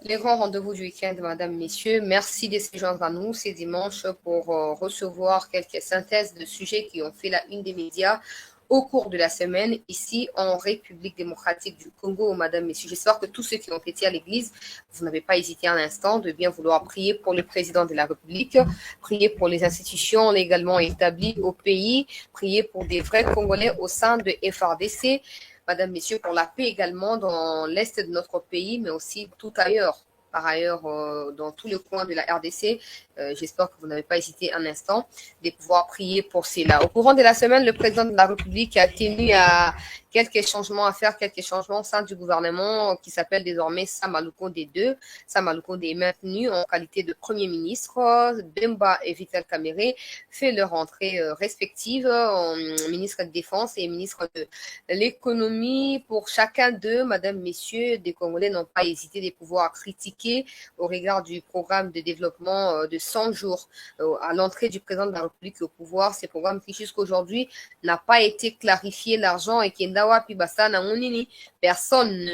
Les grands rendez-vous du week-end, madame, messieurs, merci de se joindre à nous ces dimanches pour recevoir quelques synthèses de sujets qui ont fait la une des médias au cours de la semaine ici en République démocratique du Congo, madame, messieurs. J'espère que tous ceux qui ont été à l'église, vous n'avez pas hésité un instant de bien vouloir prier pour le président de la République, prier pour les institutions légalement établies au pays, prier pour des vrais Congolais au sein de FRDC, madame, messieurs, pour la paix également dans l'est de notre pays, mais aussi tout ailleurs. Par ailleurs, dans tous les coins de la RDC, j'espère que vous n'avez pas hésité un instant de pouvoir prier pour cela. Au courant de la semaine, le président de la République a tenu à quelques changements à faire, quelques changements au sein du gouvernement qui s'appelle désormais Sama Lukonde II. Sama Lukonde est maintenu en qualité de Premier ministre. Bemba et Vital Kamerhe fait leur entrée respective en ministre de Défense et ministre de l'économie. Pour chacun d'eux, madame, messieurs, des Congolais n'ont pas hésité de pouvoir critiquer au regard du programme de développement de 100 jours à l'entrée du président de la République au pouvoir. Ce programme qui jusqu'aujourd'hui n'a pas été clarifié l'argent et qui personne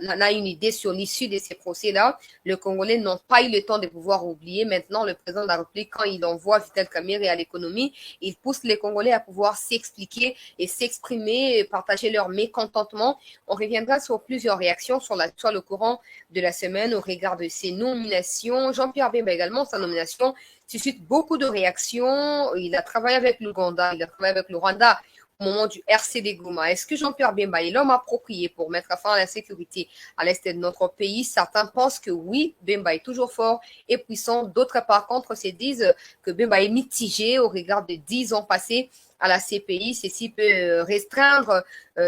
n'a une idée sur l'issue de ces procès-là. Les Congolais n'ont pas eu le temps de pouvoir oublier. Maintenant, le président de la République, quand il envoie Vital Kamerhe à l'économie, il pousse les Congolais à pouvoir s'expliquer et s'exprimer, et partager leur mécontentement. On reviendra sur plusieurs réactions sur le courant de la semaine au regard de ses nominations. Jean-Pierre Bemba également, sa nomination suscite beaucoup de réactions. Il a travaillé avec l'Ouganda, il a travaillé avec le Rwanda au moment du RCD Goma. Est-ce que Jean-Pierre Bemba est l'homme approprié pour mettre fin à l'insécurité à l'est de notre pays? Certains pensent que oui, Bemba est toujours fort et puissant. D'autres, par contre, se disent que Bemba est mitigé au regard de 10 ans passés à la CPI. Ceci peut restreindre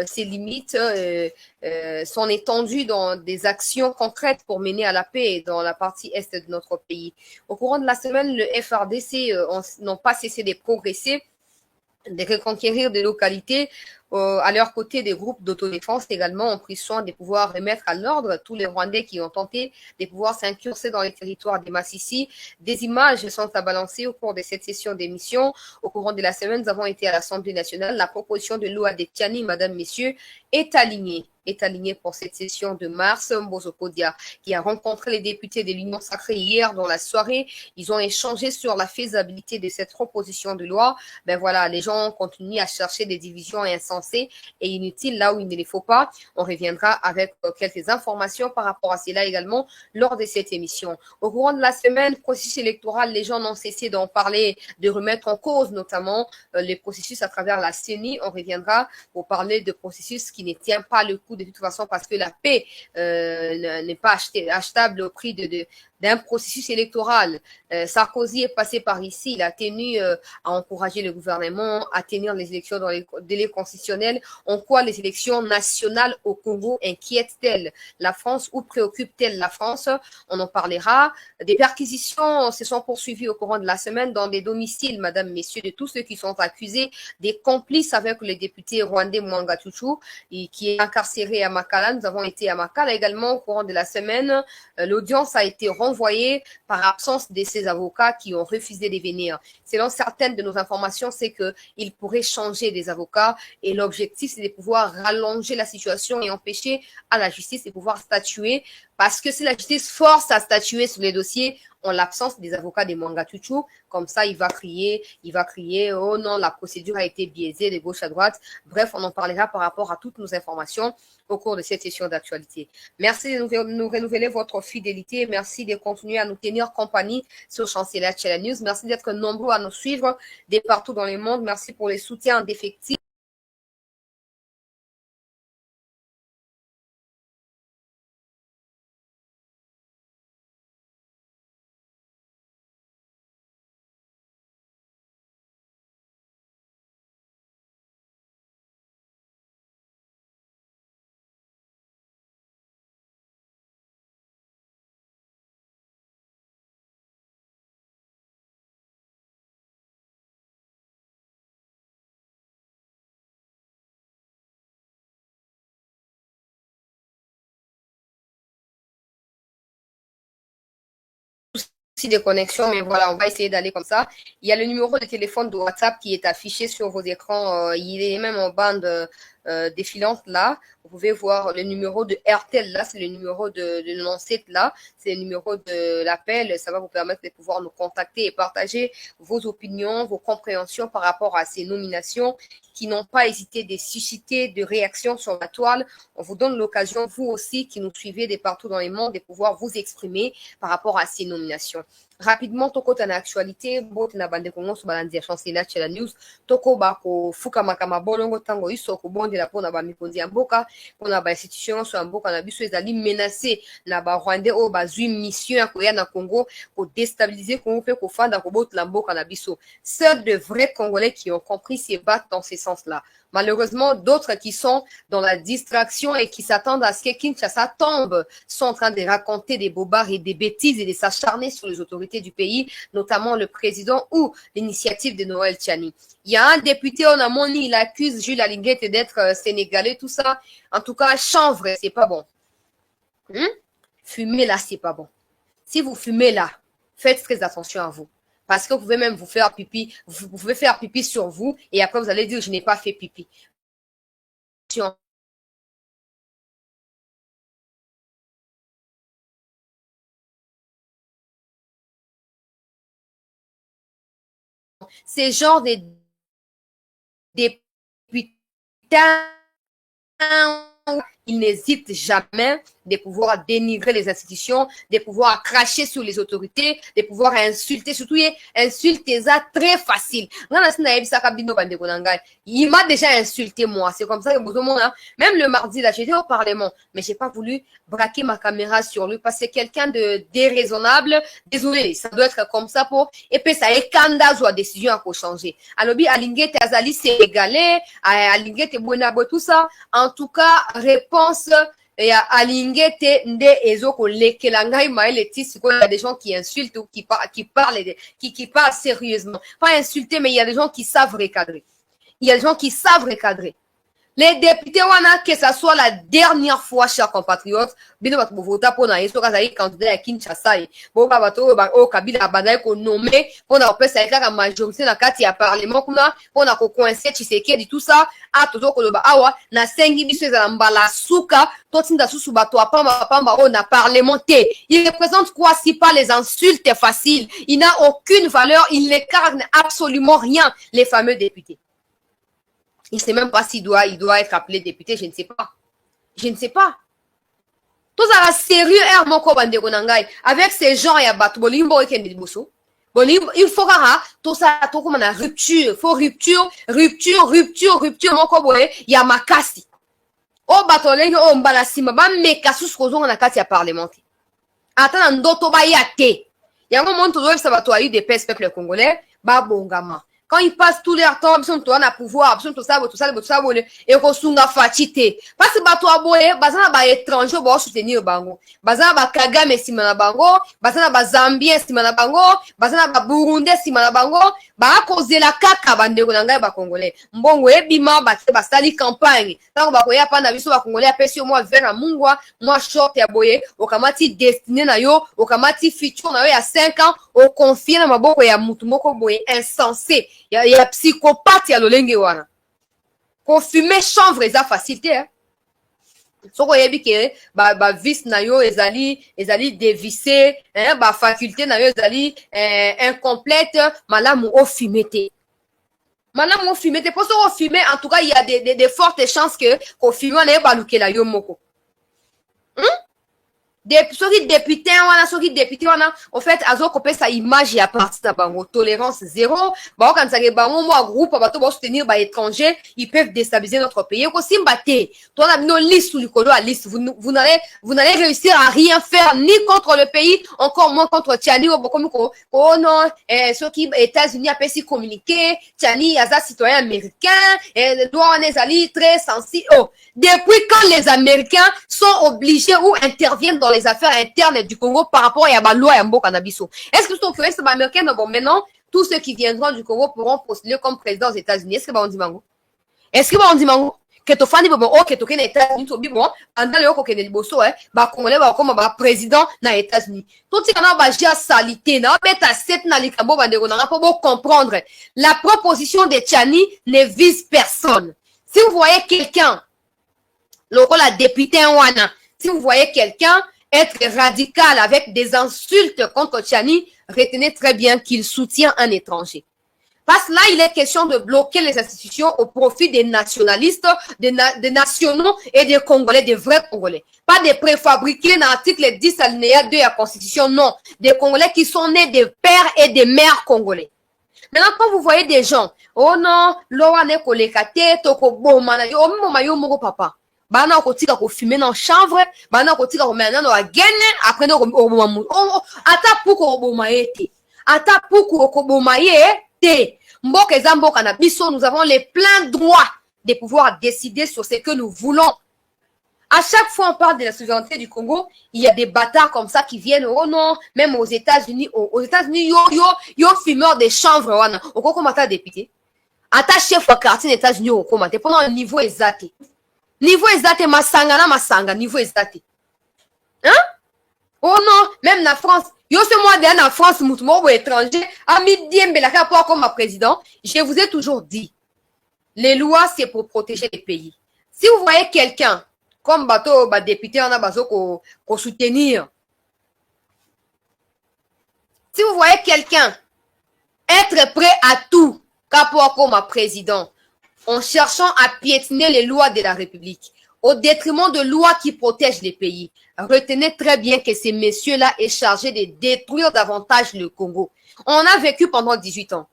ses limites, son étendue dans des actions concrètes pour mener à la paix dans la partie est de notre pays. Au courant de la semaine, le FRDC n'ont pas cessé de progresser, de reconquérir des localités. À leur côté, des groupes d'autodéfense également ont pris soin de pouvoir remettre à l'ordre tous les Rwandais qui ont tenté de pouvoir s'incurser dans les territoires des Massissi. Des images sont à balancer au cours de cette session d'émission. Au courant de la semaine, nous avons été à l'Assemblée nationale. La proposition de loi de Tiani, madame, messieurs, est alignée pour cette session de mars. Mbozo Kodia, qui a rencontré les députés de l'Union sacrée hier dans la soirée, ils ont échangé sur la faisabilité de cette proposition de loi. Ben voilà, les gens continuent à chercher des divisions insensées et inutiles là où il ne les faut pas. On reviendra avec quelques informations par rapport à cela également lors de cette émission. Au courant de la semaine, processus électoral, les gens n'ont cessé d'en parler, de remettre en cause notamment les processus à travers la CENI. On reviendra pour parler de processus qui ne tient pas le coup de toute façon parce que la paix n'est pas achetable au prix d'un processus électoral. Sarkozy est passé par ici, il a tenu à encourager le gouvernement à tenir les élections dans les délais constitutionnels. En quoi les élections nationales au Congo inquiètent-elles la France ou préoccupent-elles la France? On en parlera. Des perquisitions se sont poursuivies au courant de la semaine dans des domiciles, madame, messieurs, de tous ceux qui sont accusés, des complices avec le député rwandais Mwanga Tuchu, qui est incarcéré à Makala. Nous avons été à Makala également au courant de la semaine. L'audience a été renvoyée par absence de ces avocats qui ont refusé de venir. Selon certaines de nos informations, c'est qu'il pourrait changer des avocats et l'objectif, c'est de pouvoir rallonger la situation et empêcher à la justice de pouvoir statuer parce que si la justice force à statuer sur les dossiers en l'absence des avocats de Mwanga Tuchu, comme ça, il va crier, oh non, la procédure a été biaisée de gauche à droite. Bref, on en parlera par rapport à toutes nos informations au cours de cette session d'actualité. Merci de nous renouveler votre fidélité. Merci de continuer à nous tenir compagnie sur Chancelier Channel News. Merci d'être nombreux à nous suivre de partout dans le monde. Merci pour les soutiens d'effectifs. De connexion, mais voilà, on va essayer d'aller comme ça. Il y a le numéro de téléphone de WhatsApp qui est affiché sur vos écrans. Il est même en bande défilante là. Vous pouvez voir le numéro de RTL là, c'est le numéro de l'ancêtre là, c'est le numéro de l'appel. Ça va vous permettre de pouvoir nous contacter et partager vos opinions, vos compréhensions par rapport à ces nominations qui n'ont pas hésité de susciter de réactions sur la toile. On vous donne l'occasion, vous aussi, qui nous suivez de partout dans le monde, de pouvoir vous exprimer par rapport à ces nominations. Rapidement, toko tana actualité, bote na bande kongo so balandi ya chance ila la news, toko bako fuka makama bolongo tango iso ko bonde la pona ba mikonzi ya mboka, pona ba institution so mboka na biso ezali menacé na ba Rwandais o bazui mission ya koya na Congo pour déstabiliser Congo pe ko fanda ko bote la mboka na biso. Seuls de vrais Congolais qui ont compris se battent dans ce sens-là. Malheureusement, d'autres qui sont dans la distraction et qui s'attendent à ce que Kinshasa tombe sont en train de raconter des bobards et des bêtises et de s'acharner sur les autorités du pays, notamment le président ou l'initiative de Noël Tchani. Il y a un député en Amoni, il accuse Jules Alinguette d'être sénégalais, tout ça. En tout cas, chanvre, c'est pas bon. Fumer là, c'est pas bon. Si vous fumez là, faites très attention à vous. Parce que vous pouvez même vous faire pipi, vous pouvez faire pipi sur vous et après vous allez dire je n'ai pas fait pipi. Ces genres de députés, ils n'hésitent jamais de pouvoir dénigrer les institutions, de pouvoir cracher sur les autorités, de pouvoir insulter, surtout insulter ça très facile. Il m'a déjà insulté moi, c'est comme ça que même le mardi là, j'étais au Parlement, mais j'ai pas voulu braquer ma caméra sur lui parce que c'est quelqu'un de déraisonnable. Désolé, ça doit être comme ça pour et puis ça est candidat ou décision à changer. Alors bi Alinguette Azali sénégalais, Alinguette Buenabo tout ça. En tout cas, réponse et à Alinguette nde ezoko lekelangai maeleti siko il y a des gens qui insultent ou qui parlent sérieusement. Pas insulter mais il y a des gens qui savent recadrer. Il y a des gens qui savent recadrer. Les députés, que ça soit la dernière fois, chers compatriotes, bino bato vota pour na yeso kazai candidat à Kinshasa. Bon bato o Kabila badai ko nommé pour na opesa eka la majorité na kati ya parlement kuna pour na ko coincer Tshisekedi tout ça. A toto ko loba awa na sengi biso ezala mbala suka totinda susu bato pamba o na parlementaire. Il représente quoi si pas les insultes faciles? Il n'a aucune valeur, il n'incarne absolument rien, les fameux députés. Il ne sait même pas s'il doit être appelé député, je ne sais pas. Je ne sais pas. Tout ça sérieux, avec ces gens, il y a il faut tout ça, tout comme une rupture. Il faut rupture, il y a ma casse. Oh, batolenge, oh, mbalasima, ba mekasus kozonga na kati ya parlementaire. Attends, ndoto ba yate. Il y a un moment où ça va toyer des peuple congolais, ba bongama. Quand ils passent tout leur temps, ils ont un pouvoir, ils ont tout ça, et kosunga fatite. Parce que bato aboye, bazana ba étranger bo soutenir bango. Bazana ba Kagame sima na bango, bazana ba Zambien sima na bango, bazana ba Burundais sima na bango, ba kozela kaka bandeko na ngai ba congolais. Mbongo ebima ba sali campagne. Tango ba koya pa na biso ba congolais apesi moi vers mungwa, moi short ya boye, okamati destiné na yo, okamati futur na yo ya 5 ans, o confier na maboko ya mutu moko boye insensé. Il y a psychopathe ya lolenge wana. Ko fumer chanvre eza facilité hein. Soko yebi ke ba vice na yo ezali dévissé, hein, ba faculté na yo ezali incomplète, malamu o fumete. Malamu o fumete, pour so fumer en tout cas il y a des fortes chances que ko fumer na ba lukela yo moko. Soki député wana en fait azo kopé sa image ya parti na bango tolérance zéro ba quand ça ke bango mo groupe bato ba soutenir ba étranger ils peuvent déstabiliser notre pays ko simba te toi na bino liste likolo à liste vous n'allez réussir à rien faire ni contre le pays encore moins contre Tchani ou comme ko non soki États-Unis a pesi communiquer Tchani aza citoyen américain et droit on ezali très sensible depuis quand les Américains sont obligés ou interviennent dans les affaires internes du Congo par rapport à la loi Yambo Canabiso. Est-ce que sont curieux, c'est américain? Bon, maintenant, tous ceux qui viendront du Congo pourront postuler comme président aux États-Unis. Est-ce que on dit mango? Est-ce que on dit mango? Que tu fani bon, ok, tu connais les États-Unis, tu bon, pendant le ko connais le bosso, bah, Congolais, bah, comme, bah, président, na États-Unis. Tout ce qu'on a, bah, j'ai salité, na, mais t'as 7 na l'ikabo, bah, on a pas beau comprendre. La proposition de Tchani ne vise personne. Si vous voyez quelqu'un, le rôle à député en Wana, si vous voyez quelqu'un être radical avec des insultes contre Tchani, retenez très bien qu'il soutient un étranger. Parce que là, il est question de bloquer les institutions au profit des nationalistes, des nationaux et des Congolais, des vrais Congolais. Pas des préfabriqués dans l'article 10 alinéa 2 de la Constitution, non. Des Congolais qui sont nés des pères et des mères congolais. Maintenant, quand vous voyez des gens, oh non, l'oane kolekate, toko bomana, oh momayo moko papa. Bana kotika ko fumer dans chanvre, bana kotika ko mena no agene, après no ko bomamu. Ata puko bomaete. Ata puko ko bomaete. Mboka eza mboka na biso, nous avons les pleins droits de pouvoir décider sur ce que nous voulons. À chaque fois on parle de la souveraineté du Congo, il y a des bâtards comme ça qui viennent, oh non, même aux États-Unis, yo fumeur de chanvre, wana. Oko komata député. Ata chef de quartier des États-Unis, oko komata. Pendant un niveau exact. Niveau exact, masanga, niveau exact. Hein? Oh non, même la France. Yo ce mois dernier en France, moutmo ou étranger, ami Diembelaka pour comme président, je vous ai toujours dit, les lois c'est pour protéger les pays. Si vous voyez quelqu'un comme bateau, député, on a besoin qu'on soutenir. Si vous voyez quelqu'un être prêt à tout, comme président, en cherchant à piétiner les lois de la République, au détriment de lois qui protègent les pays, retenez très bien que ces messieurs-là est chargé de détruire davantage le Congo. On a vécu pendant 18 ans.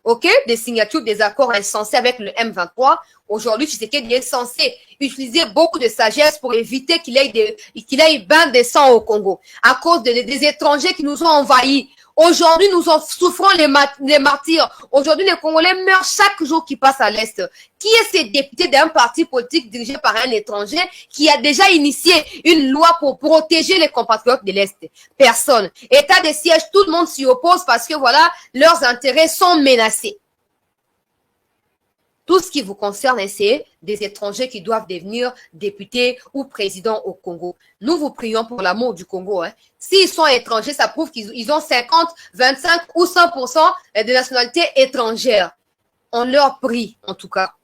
OK? Des signatures, des accords insensés avec le M23. Aujourd'hui, Tshisekedi est censé utiliser beaucoup de sagesse pour éviter qu'il ait bain de sang au Congo. À cause des étrangers qui nous ont envahis. Aujourd'hui, nous en souffrons les martyrs. Aujourd'hui, les Congolais meurent chaque jour qui passe à l'Est. Qui est ce député d'un parti politique dirigé par un étranger qui a déjà initié une loi pour protéger les compatriotes de l'Est? Personne. État de siège, tout le monde s'y oppose parce que voilà, leurs intérêts sont menacés. Tout ce qui vous concerne, c'est des étrangers qui doivent devenir députés ou présidents au Congo. Nous vous prions pour l'amour du Congo. Hein. S'ils sont étrangers, ça prouve qu'ils ont 50, 25 ou 100% de nationalité étrangère. On leur prie, en tout cas,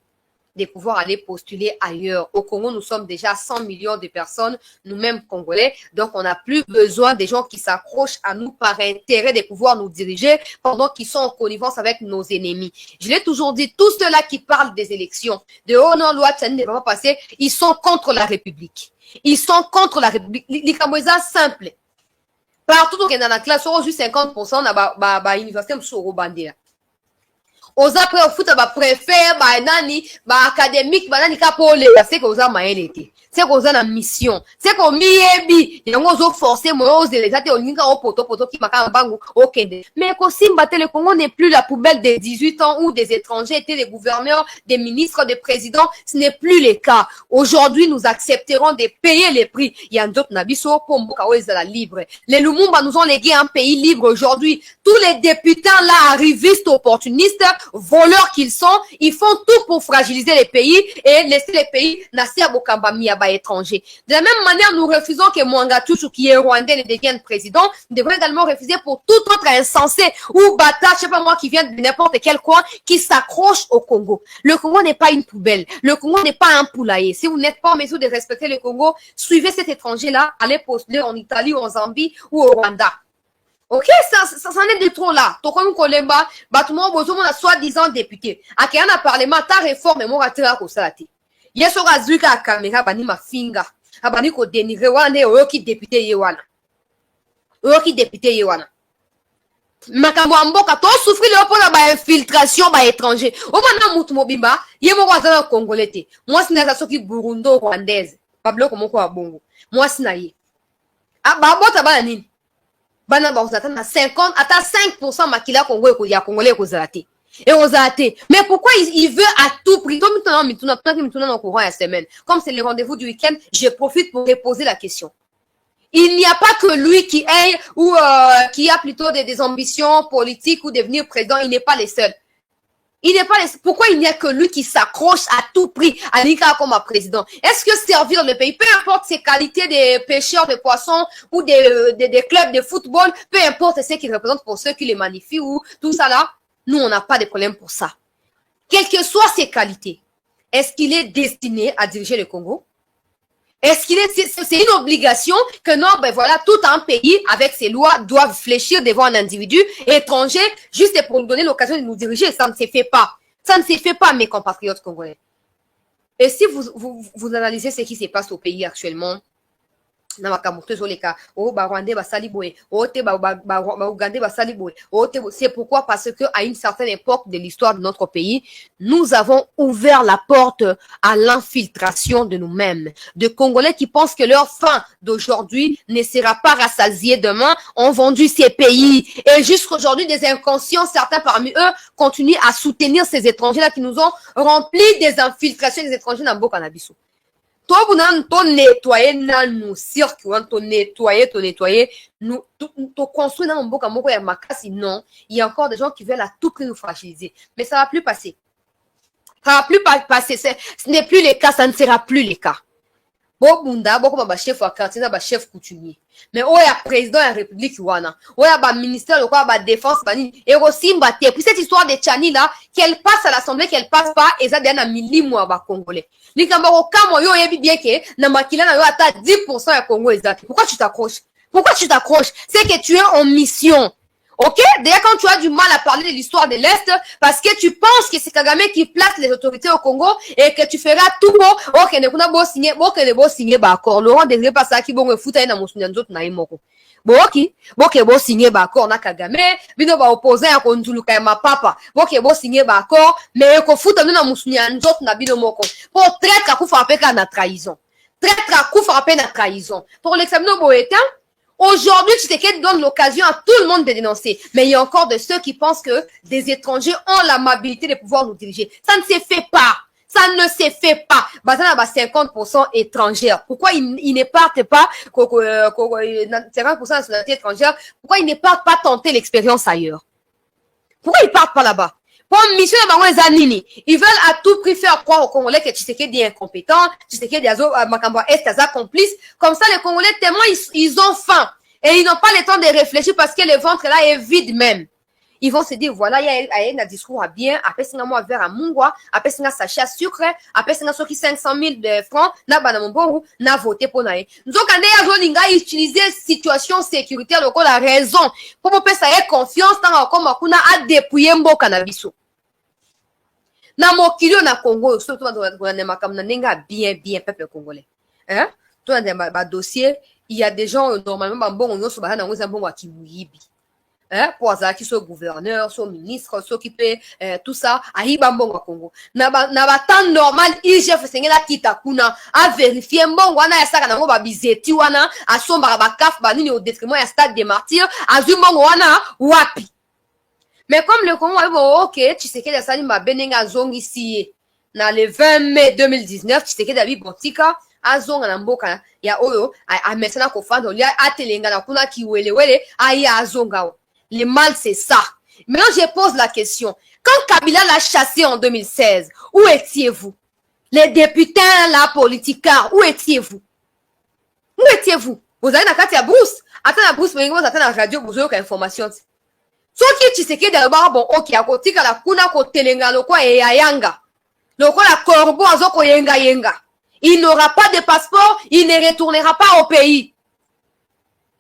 de pouvoir aller postuler ailleurs. Au Congo, nous sommes déjà 100 millions de personnes, nous-mêmes Congolais, donc on n'a plus besoin des gens qui s'accrochent à nous par intérêt de pouvoir nous diriger pendant qu'ils sont en connivence avec nos ennemis. Je l'ai toujours dit, tous ceux-là qui parlent des élections, de oh non, loi Tchani ne va pas passer, ils sont contre la République. Ils sont contre la République. Les Camerounais simple. Partout où il y a dans la classe, on juste 50% dans l'université de Bandera. Aux après au foot préfère nani académique nani kapole c'est que oza maelete c'est que oza na mission c'est que miyebi yango ozo forcer moi oser les até olinga au poto qui makamba bangu okende mais ko simba le Congo n'est plus la poubelle des 18 ans où des étrangers étaient des gouverneurs, des ministres, des présidents. Ce n'est plus le cas. Aujourd'hui, nous accepterons de payer les prix. Il y a d'autres nabiso pour mboka la libre. Les Lumumba nous ont légué un pays libre aujourd'hui. Tous les députés là, arrivistes, opportunistes, voleurs qu'ils sont, ils font tout pour fragiliser les pays et laisser les pays nasser à Bokamba Miaba étranger. De la même manière, nous refusons que Mwanga Tuchu, qui est rwandais, ne devienne président. Nous devons également refuser pour tout autre insensé ou bâtard, je sais pas moi, qui vient de n'importe quel coin, qui s'accroche au Congo. Le Congo n'est pas une poubelle. Le Congo n'est pas un poulailler. Si vous n'êtes pas en mesure de respecter le Congo, suivez cet étranger-là, allez postuler en Italie, ou en Zambie ou au Rwanda. Ok, ça en est de trop là. Tokomi Kolemba, Batumo Bozomo na soi-disant député. Akena parlement, ta réforme, moi, ratira ko salati. Yeso razuka kamera bani mafinga. Abani ko denigre wane oyoki député yewana. Oyoki député yewana. Makambo amboka to souffrir le pour la infiltration ba étranger. O bana mutu mobimba, ye mo kwazana congolais te. Moi sina soki burundo rwandaise. Pablo komoko abongo. Moi sina ye. Ah ba bota bana nini? Bana ba ozata na 50 ata 5% makila Congo ko ya congolais ko zate. Et ozate. Mais pourquoi il veut à tout prix? Comme mituna dans courant la semaine. Comme c'est le rendez-vous du week-end, je profite pour reposer la question. Il n'y a pas que lui qui est ou qui a plutôt des ambitions politiques ou devenir président. Il n'est pas le seul. Il n'est pas les... Pourquoi il n'y a que lui qui s'accroche à tout prix à Nika comme un président? Est-ce que servir le pays, peu importe ses qualités de pêcheurs de poissons ou des clubs de football, peu importe ce qu'il représente pour ceux qui les magnifient ou tout ça là, nous on n'a pas de problème pour ça. Quelles que soient ses qualités, est-ce qu'il est destiné à diriger le Congo? Est-ce qu'il est, c'est une obligation que non, ben voilà, tout un pays avec ses lois doivent fléchir devant un individu étranger juste pour nous donner l'occasion de nous diriger. Ça ne se fait pas. Ça ne se fait pas, mes compatriotes congolais. Et si vous analysez ce qui se passe au pays actuellement, c'est pourquoi, parce que à une certaine époque de l'histoire de notre pays, nous avons ouvert la porte à l'infiltration de nous-mêmes. De Congolais qui pensent que leur faim d'aujourd'hui ne sera pas rassasiée demain, ont vendu ces pays. Et jusqu'aujourd'hui, des inconscients, certains parmi eux, continuent à soutenir ces étrangers-là qui nous ont rempli des infiltrations des étrangers dans Mboka na biso. Toi, vous n'avez nettoyer nos cirques, vous nettoyer, nous construire dans Mboka Moko et Makasi, non. Il y a encore des gens qui veulent à tout prix nous fragiliser. Mais ça ne va plus passer. Ça ne va plus passer. Ce n'est plus le cas, ça ne sera plus le cas. Bon, bunda, bon, comme chef à quartier, chef coutumier. Mais oh, il y a président de la République, wana. Oh, il y a ministère, de quoi, défense, bani. Et aussi, et puis cette histoire de Tchani, là, qu'elle passe à l'Assemblée, qu'elle passe pas, et ça, d'un mili, moi, bah, congolais. Likambaro, quand yo, yebi bien que, na makila, na yo, ata 10% ya Congo, exact. Pourquoi tu t'accroches? Pourquoi tu t'accroches? C'est que tu es en mission. Ok? D'ailleurs, quand tu as du mal à parler de l'histoire de l'Est, parce que tu penses que c'est Kagame qui place les autorités au Congo et que tu feras tout bon, ok, ne kuna bo signer, bah, accord. Laurent Désiré pas ça qui bon, fouta na mosunya nzoto na imoko. Bon, ok, bo signer, bah, accord, na Kagame, bino ba opposé à konzuluka ya mapapa. Ok, bo signer, bah, accord, mais ko fouta na mosunya nzoto na bino moko. Pour traître à coup frappé na trahison. Traître à coup frappé na trahison. Pour l'examiner au Boétain, aujourd'hui, Tshisekedi donne l'occasion à tout le monde de dénoncer. Mais il y a encore de ceux qui pensent que des étrangers ont l'amabilité de pouvoir nous diriger. Ça ne se fait pas. Ça ne se fait pas. Bazana ba 50% étrangères. Pourquoi ils ne partent pas, 50% de nationalité étrangère, pourquoi ils ne partent pas tenter l'expérience ailleurs? Pourquoi ils partent pas là-bas? Pour mission ils veulent à tout prix faire croire aux Congolais que Tshisekedi est incompétent, Tshisekedi est complice. Comme ça, les Congolais, tellement ils ont faim. Et ils n'ont pas le temps de réfléchir parce que le ventre là est vide même. Ils vont se dire, voilà, il y a un discours à bien, après c'est un verre à mungwa, après c'est un sachet à sucre, après c'est un soki 500 000 de francs, na banamombo, na voté pour naï. Nous avons quand utiliser situation sécuritaire, donc la raison, pour que ça ait confiance dans comme on a dépouillé mboka na biso. Na mokilio na Congo, surtout dans bien peuple congolais. Hein? Toi, dans dossier, il y a des gens, normalement, bon, on se bat dans un bon qui mouyibi. Hein, pour ça, qui sont gouverneurs, sont ministres, s'occuper, tout ça, à Hibambon au Congo. Na temps normal, IGF Sengela Kitakuna, à vérifier, bon, wana ya saka na ngoba bizeti wana, à son barabakaf, banini au détriment ya stade des martyrs, à zumbongo wana, wapi. Mais comme le Congo, ok, tu sais que la salle m'a benenga zong ici, na le 20 mai 2019, tu sais que David Botika, a zong na mboka, ya oyo, a mesena kofando, ya atelenga na kuna ki wele, a ya zonga. Le mal, c'est ça. Maintenant, je pose la question. Quand Kabila l'a chassé en 2016, où étiez-vous? Les députés, la politique, où étiez-vous? Où étiez-vous? Vous avez la carte à Bruce. Attends la Bruce, vous attendez la radio, vous avez information. Ce qui tu sais que d'abord, bon, ok, à côté, la kuna, côté, lenga, le quoi, et yanga. Le quoi, la corbeau, azoko, yenga. Il n'aura pas de passeport, il ne retournera pas au pays.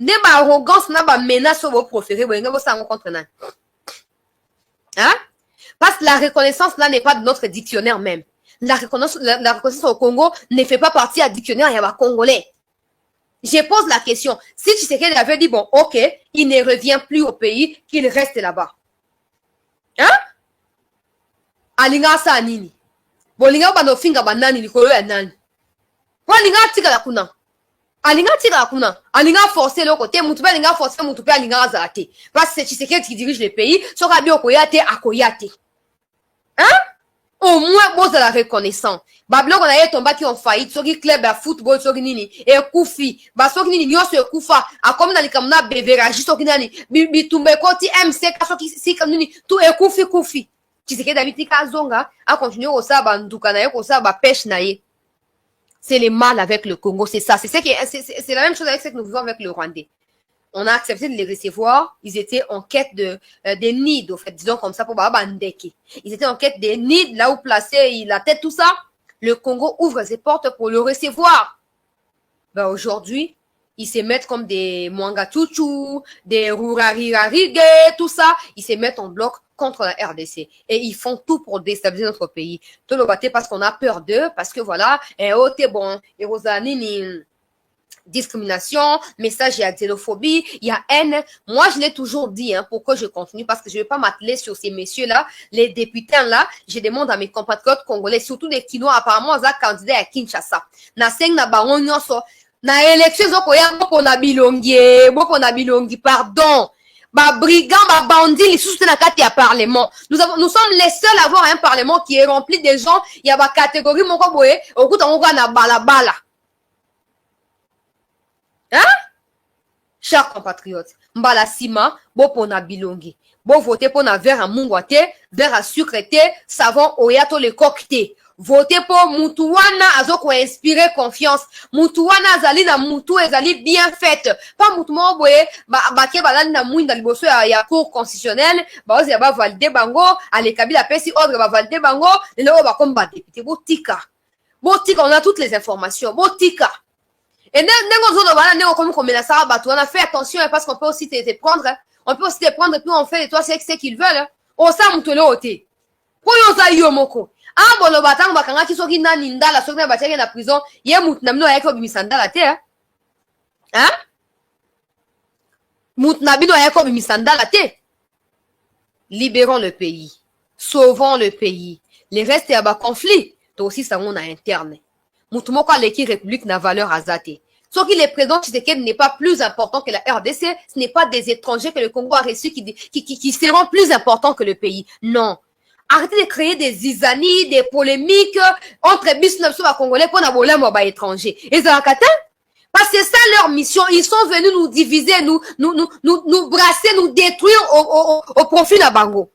Ne ba arrogance na ba menace sur vos préférés, vous avez ça rencontre nan. Hein? Parce que la reconnaissance là n'est pas de notre dictionnaire même. La reconnaissance au Congo ne fait pas partie du dictionnaire, il y a pas congolais. Je pose la question. Si Tshisekedi avait dit, bon, ok, il ne revient plus au pays, qu'il reste là-bas. Hein? Alinga sa nini. Bolinga ba no finga ba nani likolo ya nani. Alinga tika la kuna. Alinga tira kuna, alinga forcer le côté, mutupe alinga forcer mutupe alinga azate. Parce que c'est Tshisekedi qui dirige le pays, sera bien okoyate akoyate. Hein? Au moins, bon, de la reconnaissance. Babylon, on a eu tombé qui ont failli, ceux qui club à football, ceux qui nini, et koufi, bah, ceux qui nini, yon se koufa, a comme dans les kamna beverages, ceux qui nani, bitumbe koti, MC, ceux qui si comme nini, tout est koufi. Tshisekedi David Tika Zonga, a continué au saba, ndukana, au saba, pêche naye. C'est le mal avec le Congo, c'est ça. C'est la même chose avec ce que nous vivons avec le Rwandais. On a accepté de les recevoir. Ils étaient en quête des nids, au fait, disons comme ça, pour Baba Ndeke. Ils étaient en quête des nids, là où placer la tête, tout ça. le Congo ouvre ses portes pour le recevoir. Ben aujourd'hui, ils se mettent comme des Mwangatuchu, des Rurarirarige, tout ça. Ils se mettent en bloc contre la RDC. Et ils font tout pour déstabiliser notre pays. Tout le bâté parce qu'on a peur d'eux, parce que voilà, oh, t'es bon, et Rosanini, discrimination, message, il y a xénophobie, il y a haine. Moi, je l'ai toujours dit, hein, pourquoi je continue, parce que je ne vais pas m'atteler sur ces messieurs-là, les députés là. Je demande à mes compatriotes congolais, surtout les Kinois, apparemment, ils sont candidats à Kinshasa. Na seng na baron nyonso, na élection zoko ya boko na bilongi, pardon. Ba brigand, ba bandit, les sous na kati ya parlement. Nous sommes les seuls à avoir un parlement qui est rempli de gens, il y a ba catégorie moko boye, au coup on va na bala. Hein? Chers compatriotes, mbala sima, bo pona bilongi. Bo voter pour na verre à mungwate, verre à sucre te, savon oyato le cocktail. Votez pour Mutuwana azoko inspirer confiance. Mutuwana azali na mutu ezali bien faite. Pas Mutumo boye baké balani na mwinda liboso ya cour constitutionnelle, ba ozi ba valider bango, ale kabila pesi ordre ba valider bango, le ba comme ba député botika. Botika, on a toutes les informations. Botika. Et on a fait attention parce qu'on peut aussi te prendre. On peut aussi te prendre puis on fait de toi ce qu'ils veulent. On s'en monte le hôtel. Pour yosa yomoko. Ah bon le batang bakanga qui soki na ninda la soki na batanga na prison. Yé moutnamino ayeko bimisanda la te. Hein? Moutnamino ayeko bimisanda la te. Libérons le pays. Sauvons le pays. Les restes à bas conflit. Toi aussi ça on a interne. Moutumoko l'équipe république n'a valeur à zate. Sauf que le président Tshisekedi n'est pas plus important que la RDC, ce n'est pas des étrangers que le Congo a reçus qui seront plus importants que le pays. Non. Arrêtez de créer des zizanies, des polémiques entre Bisnabso et Congolais pour n'avoir l'amour étranger. Et ça parce que c'est ça leur mission. Ils sont venus nous diviser, nous brasser, nous détruire au profit de Bango.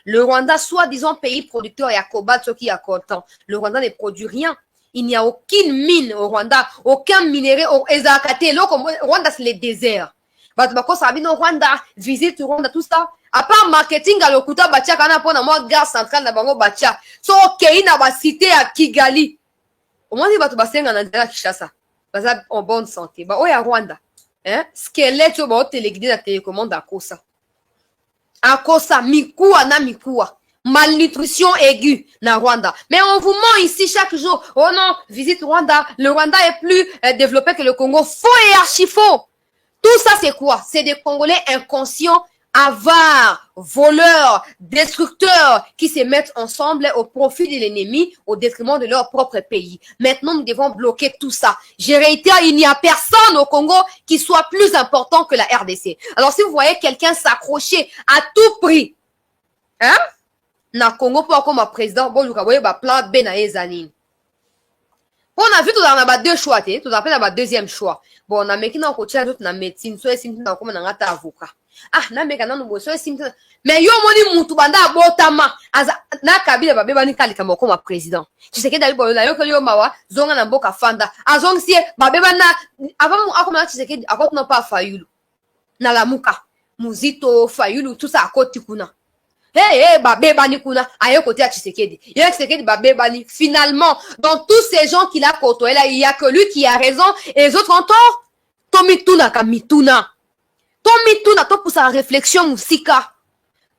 Le Rwanda, soi-disant pays producteur, il y a cobalt, ce qui a content. Le Rwanda ne produit rien. Il n'y a aucune mine au Rwanda, aucun minerai au Ezakate. Le Rwanda, c'est le désert. Au Rwanda, visite Rwanda, tout ça. À part marketing, à l'okuta, batia, kana pona moi, gare centrale, na bango, batia. So, ok, na ba cité à Kigali. Au moins, il va te basser en Andela Kishasa. Baza, en bonne santé. Bah, ouais, à Rwanda. Hein? Squelette, au bas, téléguidé, la télécommande à Kosa. À Kosa, Mikua, na Mikua. Malnutrition aiguë na Rwanda. Mais on vous ment ici chaque jour. Oh non, visite Rwanda. Le Rwanda est plus développé que le Congo. Faux et archi faux. Tout ça, c'est quoi? C'est des Congolais inconscients, avares, voleurs, destructeurs qui se mettent ensemble au profit de l'ennemi au détriment de leur propre pays. Maintenant, nous devons bloquer tout ça. Je réitère, il n'y a personne au Congo qui soit plus important que la RDC. Alors, si vous voyez quelqu'un s'accrocher à tout prix, hein? Na Congo pour comme président bon lukaboye ba plan B na ezanine. On a vu tout dans ba deux choix té, tout après ba deuxième choix. Bon na meki na ko tia tout na médecine, so esim na comme na ngata avocat. Ah na meka na no so esim. Mais yo moni mutu banda botama aza na kabila ba beba ni kalika mo comme président. Tu sais que dali boyo la yo ko yo mawa zonga na mboka fanda. Azong sie ba beba na avant akoma tu sais que akot no pas fayulu. Na la muka. Muzito fayulu tout ça à côté kuna. Babebani kuna, ayo côté à Tshisekedi. Il y a Tshisekedi Babebani. Finalement, dans tous ces gens qu'il a côtoyé là, il y a que lui qui a raison et les autres ont tort. Tomituna kamituna. Tomituna to pour sa réflexion musika.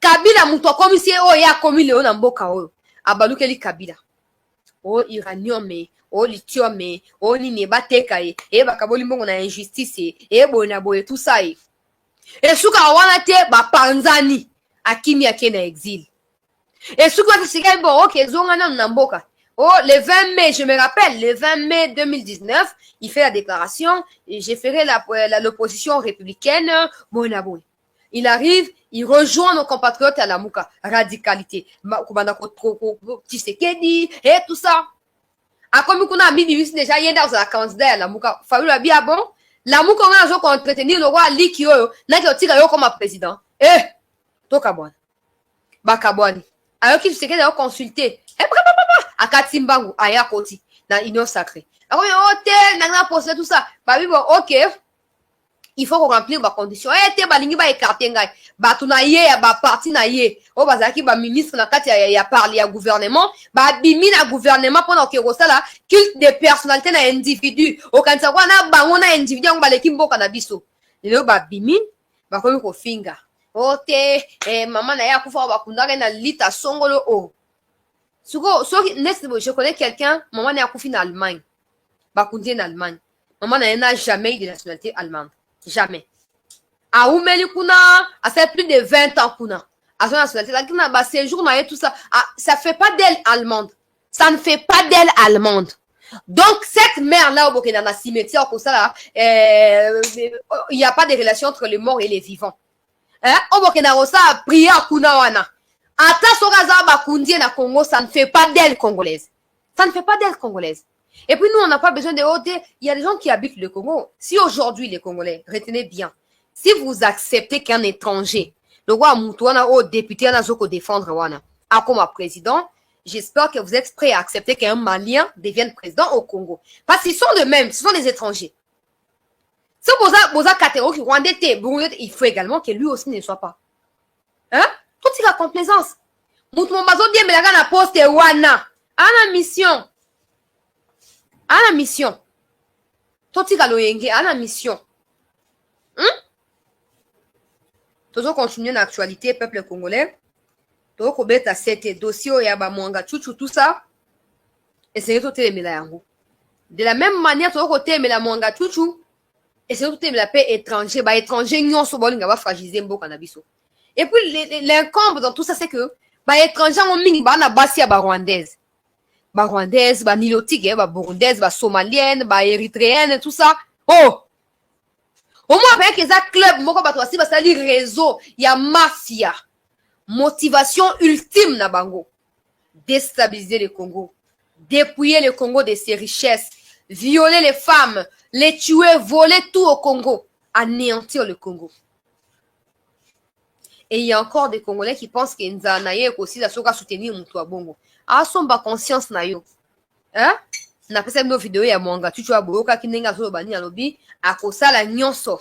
Kabila muto comme si oh ya komi leo na mboka oyo. Abalukeli Kabila. Oh iranium me, oh lithium me, oh nini bateka e bakaboli mbongo na injustice e bona boye tout ça e. Et suka wana te ba panzani. Akimi ake na exil. Et ce que c'est bon, ok, Zongana Namboka. Oh, le 20 mai, je me rappelle, le 20 mai 2019, il fait la déclaration, et j'ai fait l'opposition républicaine, Bonaboué. Il arrive, il rejoint nos compatriotes à la Mouka, radicalité. Tshisekedi, et tout ça. A comme qu'on a mis déjà, il y a dans la candidat à la Mouka. Fallu la bien bon. La Mouka, on a un jour qu'on entretenir le roi Likio, n'a qu'à tirer comme président. Tokabwana. Bakabwani. Alors qu'il se qu'elle a consulté. À Katimbangu, à Yakoti, dans l'Union sacrée. Alors, il y a un hôtel, n'a posé tout ça. Bah oui, bon, ok. il faut remplir ba condition te balingi ba écarter ngai batu na ye ya ba parti na ye o bazaki ba ministre na kati ya parler ya gouvernement ba bimi na gouvernement pendant que rosala culte de personnalité na individu o kanisa kwa na bango na individu ngo baleki mboka na biso lelo ba bimi ba komi ko finga o te maman na ya kufa ba kundaka na lita songolo o suko so next je connais quelqu'un maman na ya kufi na Allemagne ba kundi na Allemagne maman n'a jamais eu de nationalité allemande. Jamais. A Oumeli Kuna, a fait plus de 20 ans Kuna. À son nationalité, là, séjour, tout ça. Ça fait pas d'elle allemande. Ça ne fait pas d'elle allemande. Donc, cette mère-là, au Burkina, dans le cimetière, comme ça, là, il n'y a pas de relation entre les morts et les vivants. Hein? Au Burkina, ça a prié à Kuna Wana. Ata Soraza Bakundi na Congo, ça ne fait pas d'elle congolaise. Ça ne fait pas d'elle congolaise. Et puis nous, on n'a pas besoin de ôter. Il y a des gens qui habitent le Congo. Si aujourd'hui, les Congolais, retenez bien, si vous acceptez qu'un étranger, le roi Moutouana, au député, on a défendre Wana, comme président, j'espère que vous êtes prêts à accepter qu'un Malien devienne président au Congo. Parce qu'ils sont de même, ce sont des étrangers. Si vous avez catégorie qui Rwandais, il faut également que lui aussi ne soit pas. Hein? Tout est la complaisance. Moutouana, bien, mais la poste Wana, à la mission. À la mission. Toti Kaloyenge, à la mission. Toujours continuer l'actualité, peuple congolais. Toujours qu'on à cette dossier, il y a Mwanga Chuchu, tout ça. Et c'est tout les yango. De la même manière, toujours côté mais la Mwanga Chuchu. Et c'est tout la paix étranger. Bah, étranger, nous, on se va fragiliser Mbo Kanabiso. Et puis, l'incombe dans tout ça, c'est que, bah, étranger, on mine, bah, on a bassi à ba rwandaise. Ba rwandaise, ba nilotique, ba burundaise, ba somalienne, ba érythréenne, tout ça. Oh! Au moins, avec les clubs, moko ba toasi, ba sali réseau, il y a mafia. Motivation ultime na bango. Déstabiliser le Congo. Dépouiller le Congo de ses richesses. Violer les femmes. Les tuer, voler tout au Congo. Anéantir le Congo. Et il y a encore des Congolais qui pensent que Nzanaye aussi la soka soutenir Moutoua Bongo. Ah, son ba conscience na yo. Hein? Na pesa mno vidéo ya Mwanga Chuchu aboyoka kinenga zo bani alobi akosala nyonso.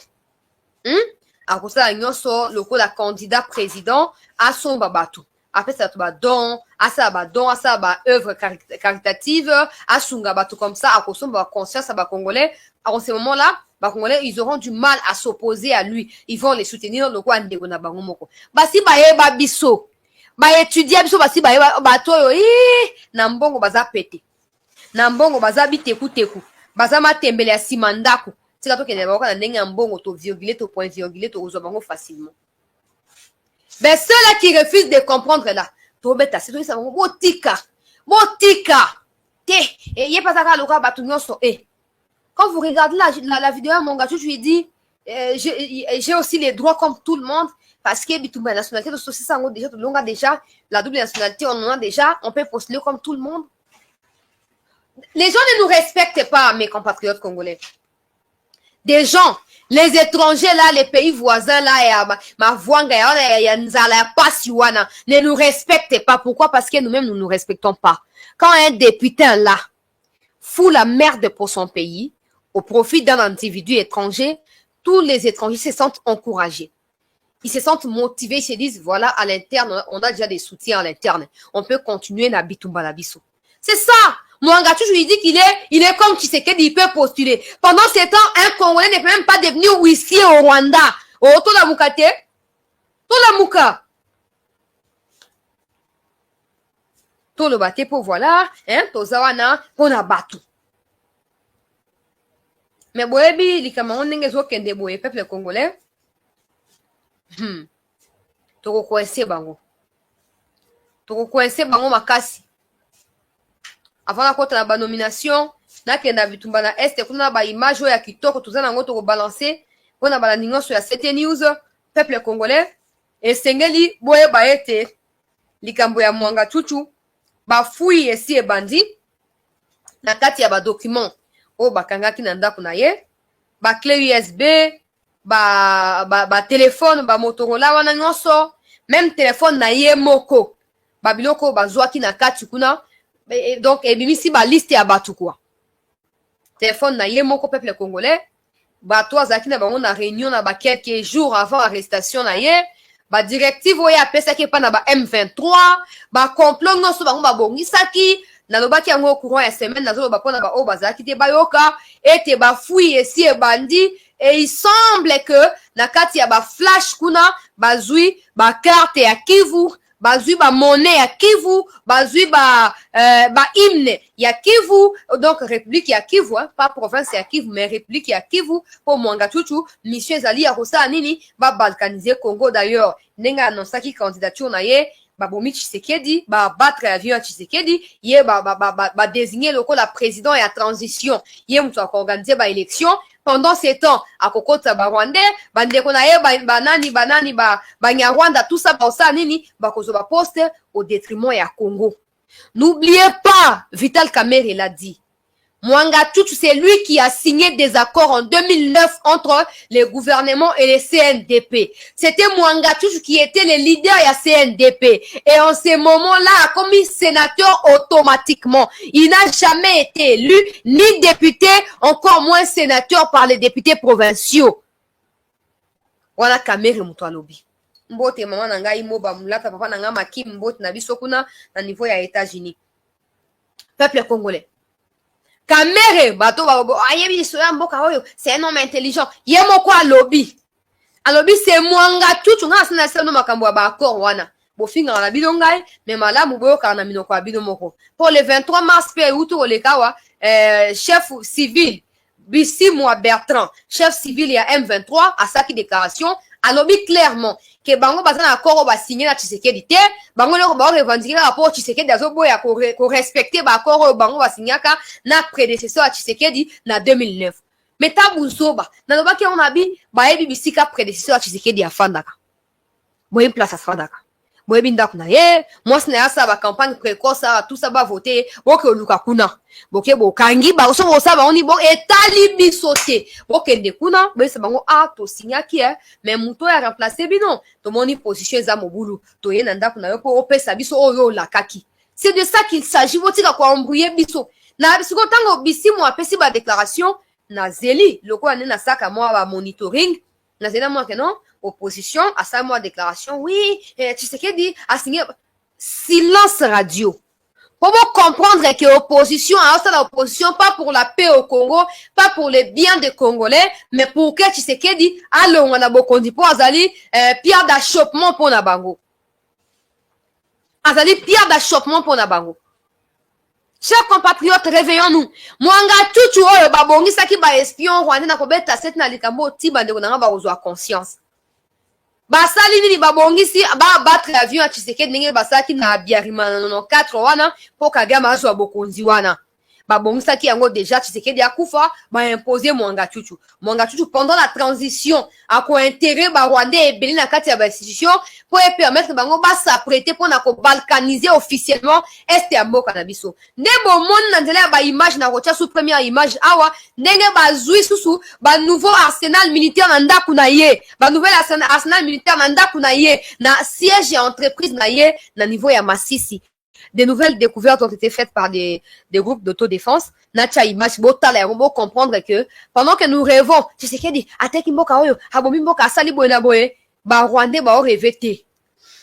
Akosala nyonso lokola candidat président a son babatu. Après ça ba don, asa ba œuvre caritative, asunga batu comme ça, akosomba conscience ba congolais. En ce moment-là, ba congolais ils auront du mal à s'opposer à lui. Ils vont les soutenir lokola ndeko na bango moko. Basi ba yeba biso. Ba étudier biso basi ba toyo na mbongo baza pété. Na mbongo baza biteku teku. Baza matembele ya simandako. Tika to kende ba na ndenge ya mbongo to virgule to point virgule to ozo bango facilement. Ben ceux-là qui refusent de comprendre là, to beta c'est tout ça bango botika. Te et yé pas ça loka batu nyonso Quand vous regardez la vidéo à Mwanga Chuchu, lui dit j'ai aussi les droits comme tout le monde. Parce que la nationalité de société, déjà, tout le monde a déjà, la double nationalité, on en a déjà, on peut postuler comme tout le monde. Les gens ne nous respectent pas, mes compatriotes congolais. Des gens, les étrangers là, les pays voisins là, ne nous respectent pas. Pourquoi? Parce que nous-mêmes, nous ne nous respectons pas. Quand un député là fout la merde pour son pays, au profit d'un individu étranger, tous les étrangers se sentent encouragés. Ils se sentent motivés, ils se disent, voilà, à l'interne, on a déjà des soutiens à l'interne. On peut continuer na bitumba na biso. C'est ça! Mwanga Chuchu, il dit qu'il est comme Tshisekedi, il peut postuler. Pendant ce temps, un Congolais ne peut même pas devenir huissier au Rwanda. Oh, Tola Mukate. Tola Muka. Tola Bate pour voilà, hein, Tozawana, on a battu. Mais boyebi, li Cameroun n'engezo kende boye, peuple congolais. Toko coincé bango makasi avant la kota na ba nomination na kenda bitumba na este kuna ba image ya kitoko tuzana ngo toko balancer pona bala ningoso ya CT News peuple congolais et sengeli boye ba ete likambo ya Mwanga Chuchu ba fui esi e bandi na kati ya ba document o bakangaki na ndako na ye ba clé USB ba téléphone ba Motorola wana nyonso même téléphone na ye moko ba biloko bazwaki na kati kuna donc ebimisi ba liste ya batu quoi téléphone na ye moko peuple congolais bato azalaki na bango na réunion na ba quelques jours avant arrestation na ye, ba directive oyo apesaki epa na ba M23, ba complot nyonso bango babongisaki, nalobaki yango courant ya semaine nazoloba mpona ba oyo bazalaki te bayoka ete bafui esi ebandi. Et il semble que na kati ya ba flash kuna bazui ba carte ya Kivu, bazui ba monnaie ya Kivu, bazui ba hymne ya Kivu, donc république ya Kivu, hein, pas province ya Kivu mais république ya Kivu pour Mwanga Chuchu, mission ezali ya kosa nini ba balkaniser Congo. D'ailleurs ndenge annonçaki candidature na ye babomi Tshisekedi, ba battre avion ya Tshisekedi, ye ba désigner lokola président ya transition, ye mutu akorganiser ba élection. Pendant ces temps, à kokota ba Rwandais, bandeko na ye banani Nyarwanda, tout ça ba nini ba kozo ba poste au détriment ya Congo. N'oubliez pas, Vital Kamerhe l'a dit. Mwanga Chuchu, c'est lui qui a signé des accords en 2009 entre les gouvernements et les CNDP. C'était Mwanga Chuchu qui était le leader à CNDP. Et en ce moment-là, comme sénateur automatiquement, il n'a jamais été élu, ni député, encore moins sénateur par les députés provinciaux. Wana Kamerhe Mutwalobi. Mbote mama nanga imoba mulata papa nanga maki mbote na biso kuna na niveau ya États-Unis. Peuple congolais. Kamerhe bato ayebi soya mboka oyo, c'est un homme intelligent. Yemo kwa lobby. Alobi c'est Mwanga Chuchu nga sina seno makambo ya ba accord wana. Bofinga na bilongai mais malamu boyoka na minoko ya bino moko. Pour le 23 mars pe utu olekawa chef civil Bisimwa Bertrand, chef civil ya M23 a saki déclaration alobi clairement que bango bazana accord ba signé na Tshisekedi te, bango loko ba revendiquer rapport Tshisekedi azoboya ko respecter ba accord bango ba signaka na prédécesseur à Tshisekedi na 2009. Mais tabuzoba nalobaki on abi ba yebi bisika prédécesseur à Tshisekedi afandaka. Boye place afandaka. Boye binda kuna ye, moi sina yasa ba campagne précoce tout ça ba voter, boke oluka kuna. Boke bokangi ba so bosa ba oni bo etali bisote. Boke nde kuna, boye se bango to signaki mais muto ya remplacer bino. To moni position za mobulu, to ye nanda kuna yo po opesa biso oyo la kaki. C'est de ça qu'il s'agit, botika ko embrouiller biso. Na biso tango Bisimwa apesi ba déclaration na zeli, loko ane na saka moi ba monitoring, na zela moi que non. Opposition à ça moi déclaration oui Tshisekedi a signé silence radio pour comprendre que opposition a ça l'opposition pas pour la paix au Congo, pas pour le bien des Congolais, mais pour que Tshisekedi allons on a bokondi pour azali pierre d'achoppement pour na bango, azali pierre d'achoppement pour na bango. Chers compatriotes, réveillons-nous. Mwanga Chuchu oyo babongi saki ba espion rwandais na kobeta set na likambo tiba ndeko nanga ba ozwa conscience. Basali nini babongisi ba battre avion ya Tshisekedi ndenge basaki na Biarima 94 wana po Kagame azwa bokonzi wana. Babongisaki yango déjà Tshisekedi akufa ba imposer Mwanga Chuchu. Mwanga Chuchu pendant la transition a ko intérêt ba Rwandais ebeli na kati ya ba institution pour permettre bango ba s'apprêter pour na ko balkaniser officiellement est ya mboka na biso. Ndebo mon na nzela ba image na kocha sous première image awa ndenge ba zui susu ba nouveau arsenal militaire na ndaku na ye, ba nouvel arsenal militaire na ndaku na ye, na siège ya entreprise na ye na niveau ya Masisi. Des nouvelles découvertes ont été faites par des groupes d'autodéfense. Nacha image botala pour comprendre que pendant que nous rêvons, tu sais qu'il dit ateki mboka oyo, abomi mboka asali boye na boye, ba Rwandais ba rêveté.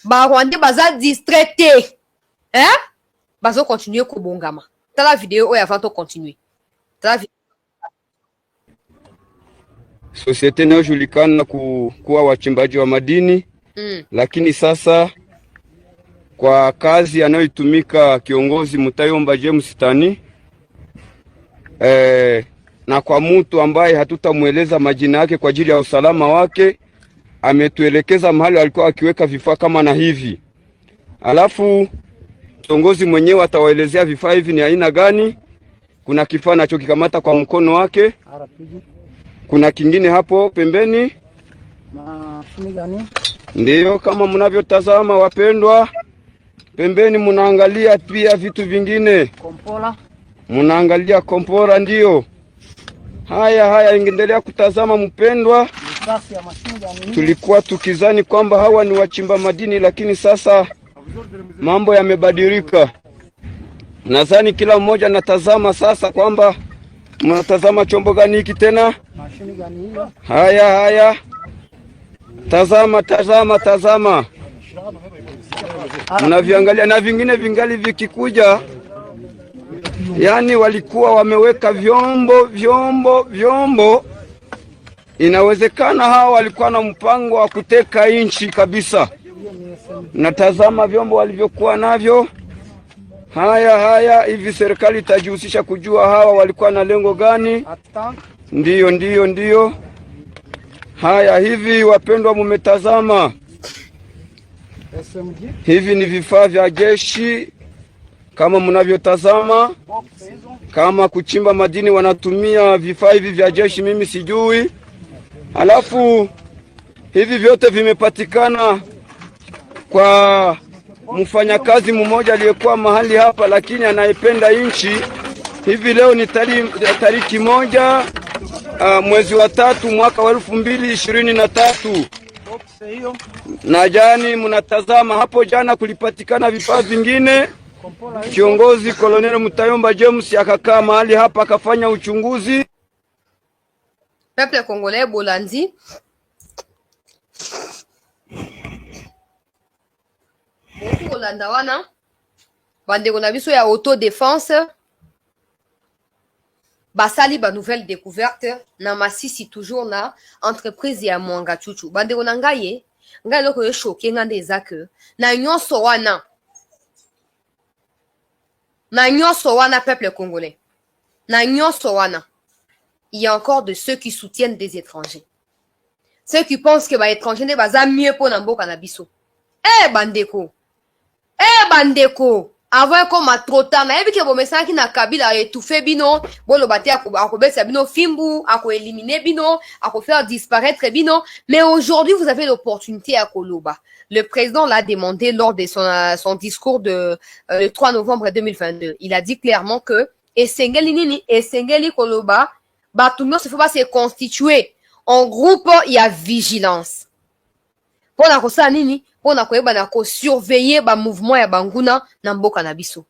Ba Rwandais baza distraité. Hein? Bazo continuer ko bongama. Tala vidéo oyo avant de continuer. Tala Societe inayojulikana kuwa wachimbaji wa madini lakini sasa kwa kazi anayoitumika kiongozi Mutayomba James Tani na kwa mtu ambaye hatutamweleza majina yake kwa ajili ya usalama wake, ametuelekeza mahali alikuwa akiweka vifaa kama na hivi. Alafu kiongozi mwenyewe atawaelezea vifaa hivi ni aina gani. Kuna kifaa anachokikamata kwa mkono wake. Kuna kingine hapo pembeni. Ndiyo kama mnavyotazama wapendwa. Pembeni munaangalia pia vitu vingine. Kompora. Munaangalia kompora ndio. Haya ingendelea kutazama mpendwa. Tulikuwa tukizani kwamba hawa ni wachimba madini lakini sasa mambo yamebadilika. Nadhani kila mmoja natazama sasa kwamba Mnatazama chombo gani hiki tena? Mashini gani hiyo? Haya. Tazama. Mnaviangalia na vingine vingali vikikuja. Yaani walikuwa wameweka vyombo. Inawezekana hao walikuwa na mpango wa kuteka inchi kabisa. Natazama vyombo walivyokuwa navyo. Haya, hivi serikali itajihusisha kujua hawa walikuwa na lengo gani? Ndiyo. Haya, hivi wapendwa, mumetazama. Hivi ni vifaa vya jeshi kama mnavyotazama. Kama kuchimba madini wanatumia vifaa hivi vya jeshi, mimi sijui. Alafu hivi vyote vimepatikana kwa mfanyakazi mmoja aliyekuwa mahali hapa, lakini anayependa nchi. Hivi leo ni tariki 1 mwezi wa 3 mwaka wa 2023. Na jani mnatazama hapo, jana kulipatikana vifaa vingine. Kiongozi Kolonel Mutayomba James akakaa mahali hapa akafanya uchunguzi. Peuple congolais Bolandi Bolanda wana bandeko na biso ya autodéfense basali ba nouvelle découverte na Masisi, toujours na entreprise ya Mwanga Chuchu. Bandeko na ngai loko yo choqué ngande ezake na nyonso wana peuple congolais, na nyonso wana, il y a encore de ceux qui soutiennent des étrangers, ceux qui pensent que ba étranger ne baza mieux pour na mboka na biso. Bandeko avant comme trop tard na yebi ke bomesana ki na Kabila étouffer bino bolo bate akobesa bino fimbu ako éliminer bino ako faire disparaître bino. Mais aujourd'hui vous avez l'opportunité à koloba. Le président l'a demandé lors de son discours de le 3 novembre 2022. Il a dit clairement que esengeli koloba batumio se faut pas se constituer en groupe, il y a vigilance. Pour na kosa nini? Pour na koyeba na ko surveiller ba mouvement ya banguna na mboka na biso.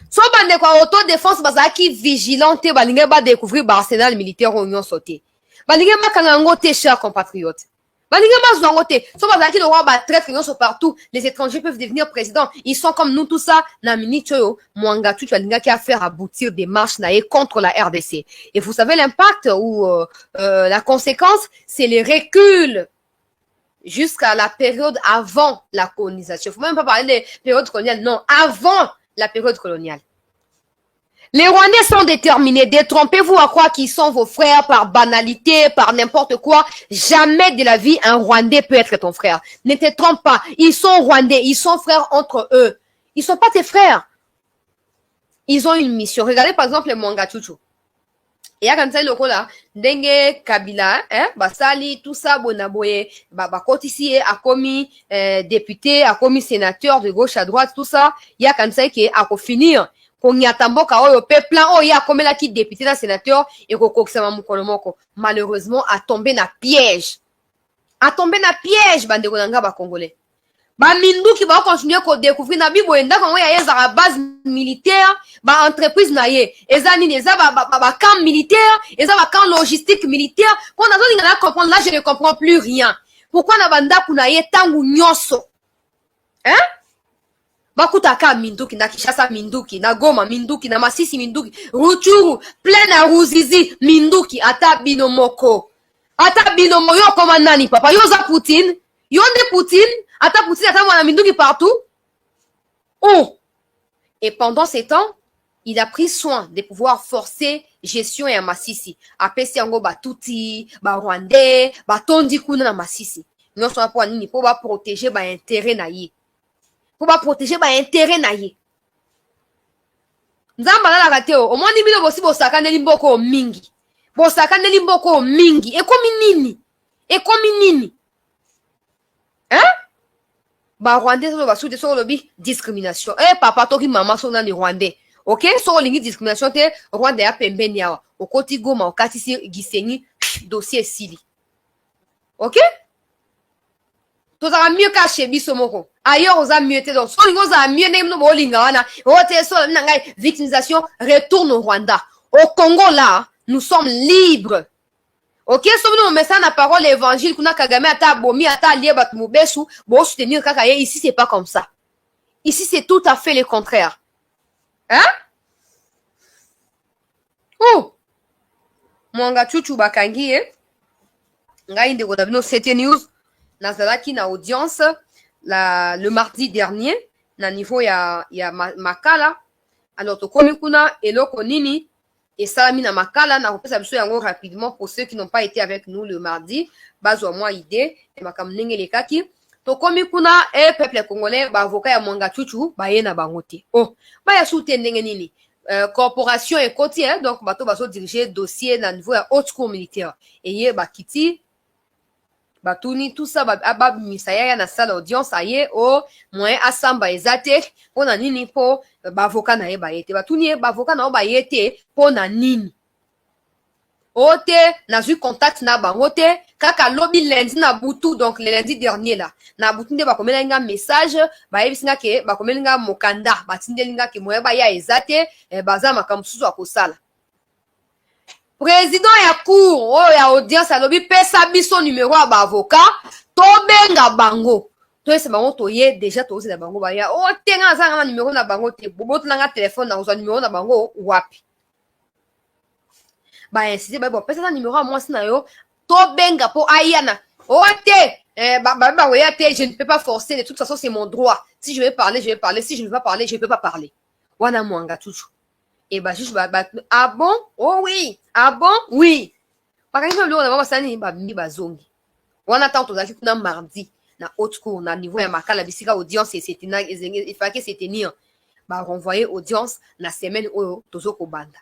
So bande kwa autodéfense bazaki vigilante balinge ba découvrir ba arsenal militaire union sauté. Balinge makanga ngo te, chers compatriotes. Balinge mazwango te. So bazaki le roi ba traître union so partout. Les étrangers peuvent devenir présidents. Ils sont comme nous tout ça. Na mini choyo Mwanga Chuchu balinga qui a faire aboutir des marches naé contre la RDC. Et vous savez l'impact ou la conséquence, c'est les reculs jusqu'à la période avant la colonisation. Il ne faut même pas parler de période coloniale, non, avant la période coloniale. Les Rwandais sont déterminés. Détrompez-vous à croire qu'ils sont vos frères par banalité, par n'importe quoi. Jamais de la vie, un Rwandais peut être ton frère. Ne te trompe pas. Ils sont Rwandais. Ils sont frères entre eux. Ils ne sont pas tes frères. Ils ont une mission. Regardez par exemple les Mwanga Chuchu. Et à quand ça le là, dengue Kabila, basali tout ça bonaboye, kotisi a commis député, a commis sénateur de gauche à droite, tout ça. Il y a quand ça qui a finir. Qu'on y a tamboka oyo peuple il y a comme là qui député na sénateur et ko kokisama mukolo moko. Malheureusement a tombé na piège. Bande konanga ba congolais. Ba minduki ba continuer ko découvrir na bibo enda ko ya yeza la base militaire, ba entreprise na ye. Eza nini eza ba camp militaire, eza ba camp logistique militaire. Pour na zoni na comprendre là, je ne comprends plus rien. Pourquoi na banda kuna ye tangu nyoso? Bakutaka minduki na Kishasa minduki na Goma minduki na Masisi minduki, Ruchuru plein na Ruzizi minduki ata binomoko. Ata binomo yo koma nani papa? Yo za Poutine? Yo nde Poutine? Ata Poutine ata mwana minduki partout? Oh! Et pendant ces temps, il a pris soin de pouvoir forcer gestion ya Masisi. Apesi yango batuti, ba Rwandais, batondi kuna na Masisi. Nous sommes pour nini? Pour ba protéger ba intérêt na ye. Pour ba protéger ba intérêt na ye. Nzamba na kateo, o mwani bino bosi bosaka neli mboko mingi. Bosaka neli mboko mingi. Ekomi nini? Ba Rwandais so ba soute so lobi discrimination. Papa toki mama so na ni Rwandais. OK? So lingi discrimination te Rwanda ya pembeni yawa. Okoti Goma okati si Gisenyi dossier sili. OK? Tozaka mieux caché biso moko. Ailleurs oza mieux te donc so lingo za mieux nem no bolinga wana. Ote so nangai victimisation retourne au Rwanda. Au Congo là, Nous sommes libres. Ok, sauf nous, on met ça dans la parole l'évangile, qu'on a Kagame, ata bomi, ata lié, bat moubesu, bon, soutenir kakaye. Ici, c'est pas comme ça. Ici, c'est tout à fait le contraire. Hein? Oh! Mwanga chuchu bakangi, ngai ndeko na bino CT News, nazalaki na audience, le mardi dernier, na niveau ya makala. Alors, tokomi kuna, eloko nini, et salami na makala, na kopesa biso yango rapidement pour ceux qui n'ont pas été avec nous le mardi, bazwa moi idée, et makamnenge lekaki. Tokomi kuna, peuple congolais, ba avocat ya mwanga chuchu, ba ye na bangote. Oh, ba ya soute ndenge nini. Corporation et côtier, donc bato baso diriger dossier na niveau ya haute cour militaire. Et ye ba kiti, batuni tout ça ba misaya na salle audience aye o moyen asamba ezate po na nini po ba avocat na ye ba yete batuni ba avocat na ba yete po na nini ote na eu contact na bango te kaka lobby lundi na butu, donc le lundi dernier là na butu nde bakomela nga message ba yebisinga ke bakomela nga mokanda batindeli nga ke moyen ba ya ezate baza makambo susu akosala. Président ya cour o ya audience alobi pesa biso numéro ya ba avocat to benga bango to ese bango to ye déjà to na bango ba ya o tenga za na numéro na bango te boboto na nga téléphone na uza numéro na bango wapi ba insisté ba bon pesa na numéro à moi sina yo to benga po ayana o te ba oya te je ne peux pas forcer, de toute façon c'est mon droit, si je vais parler je vais parler, si je ne veux pas parler je ne peux pas parler wana mwanga tutu. Et bah juste ah bon, oh oui, ah bon, oui. Par exemple, on a vraiment ça ni ba zongi. On attend tout ça qui na mardi na haute cour na niveau ya makala bisika audience et c'était na il fallait que c'était tenir ba renvoyer audience na semaine oyo tozoko banda.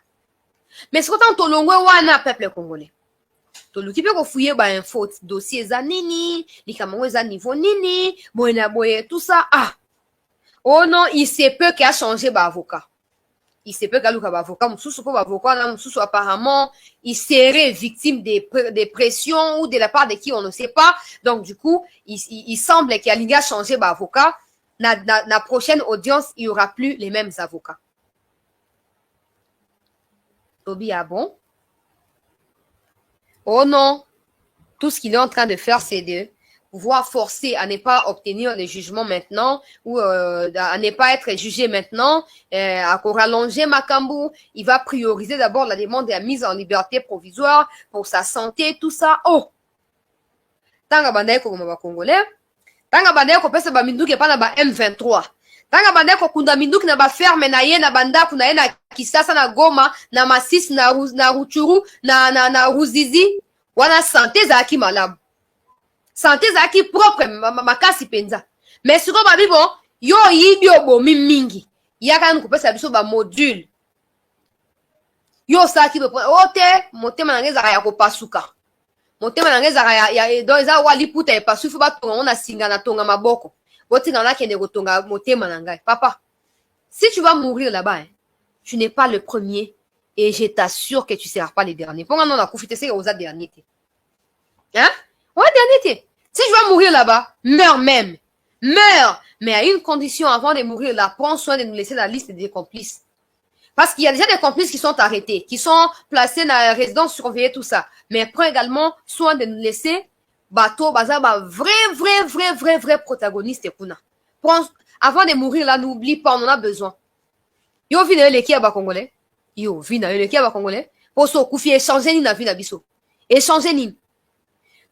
Mais ce que tolongwe wana peuple congolais. Toluki pe ko fouiller ba info dossier za nini, likamango za niveau nini, boyena boye tout ça. Ah. Oh non, il se peut qu'il a changé ba avocat. Il se peut qu'Alouka avocat, Moussou pour avocat, Moussou apparemment, il serait victime des pressions ou de la part de qui on ne sait pas. Donc, du coup, il semble qu'il y a changé d'avocat. La prochaine audience, il n'y aura plus les mêmes avocats. Toby, ah bon? Oh non! Tout ce qu'il est en train de faire, c'est de pouvoir forcer à ne pas obtenir le jugement maintenant ou à ne pas être jugé maintenant, à rallonger Makambu. Il va prioriser d'abord la demande de la mise en liberté provisoire pour sa santé, tout ça. Oh! Tanga bandaye ko mama congolais, tanga bandaye ko pesa ba minduki pa na ba M23. Tanga bandaye ko kunda minduki na ba ferme na ye na banda kuna ye na Kisasa na Goma na Masisi na Ruchuru na Ruzizi. Wana santé zaki malamu. Santé zaki propre makasi penza. Mais sur ba bibo yo yibi obomi mingi. Yaka nkupesa biso ba module. Yo saki be ote motema na ngeza ya kopasuka. Motema na ngeza ya do eza wali puta e pasufu ba tonga ona singa na tonga maboko. Boti na kende ko tonga motema na ngai. Papa, si tu vas mourir là-bas, tu n'es pas le premier et je t'assure que tu seras pas le dernier. Pour on a profité c'est aux derniers. Hein? Ouais, dernier. Si je vais mourir là-bas, meurs même. Meurs. Mais à une condition, avant de mourir là, prends soin de nous laisser la liste des complices. Parce qu'il y a déjà des complices qui sont arrêtés, qui sont placés dans la résidence surveillée, tout ça. Mais prends également soin de nous laisser bateau, bazar, vrai protagoniste. Avant de mourir là, n'oublie pas, on en a besoin. Yo vina le qui aba congolais. Yo vina le qui aba congolais. Pour se confier, échanger ni na vie na biso. Échanger ni.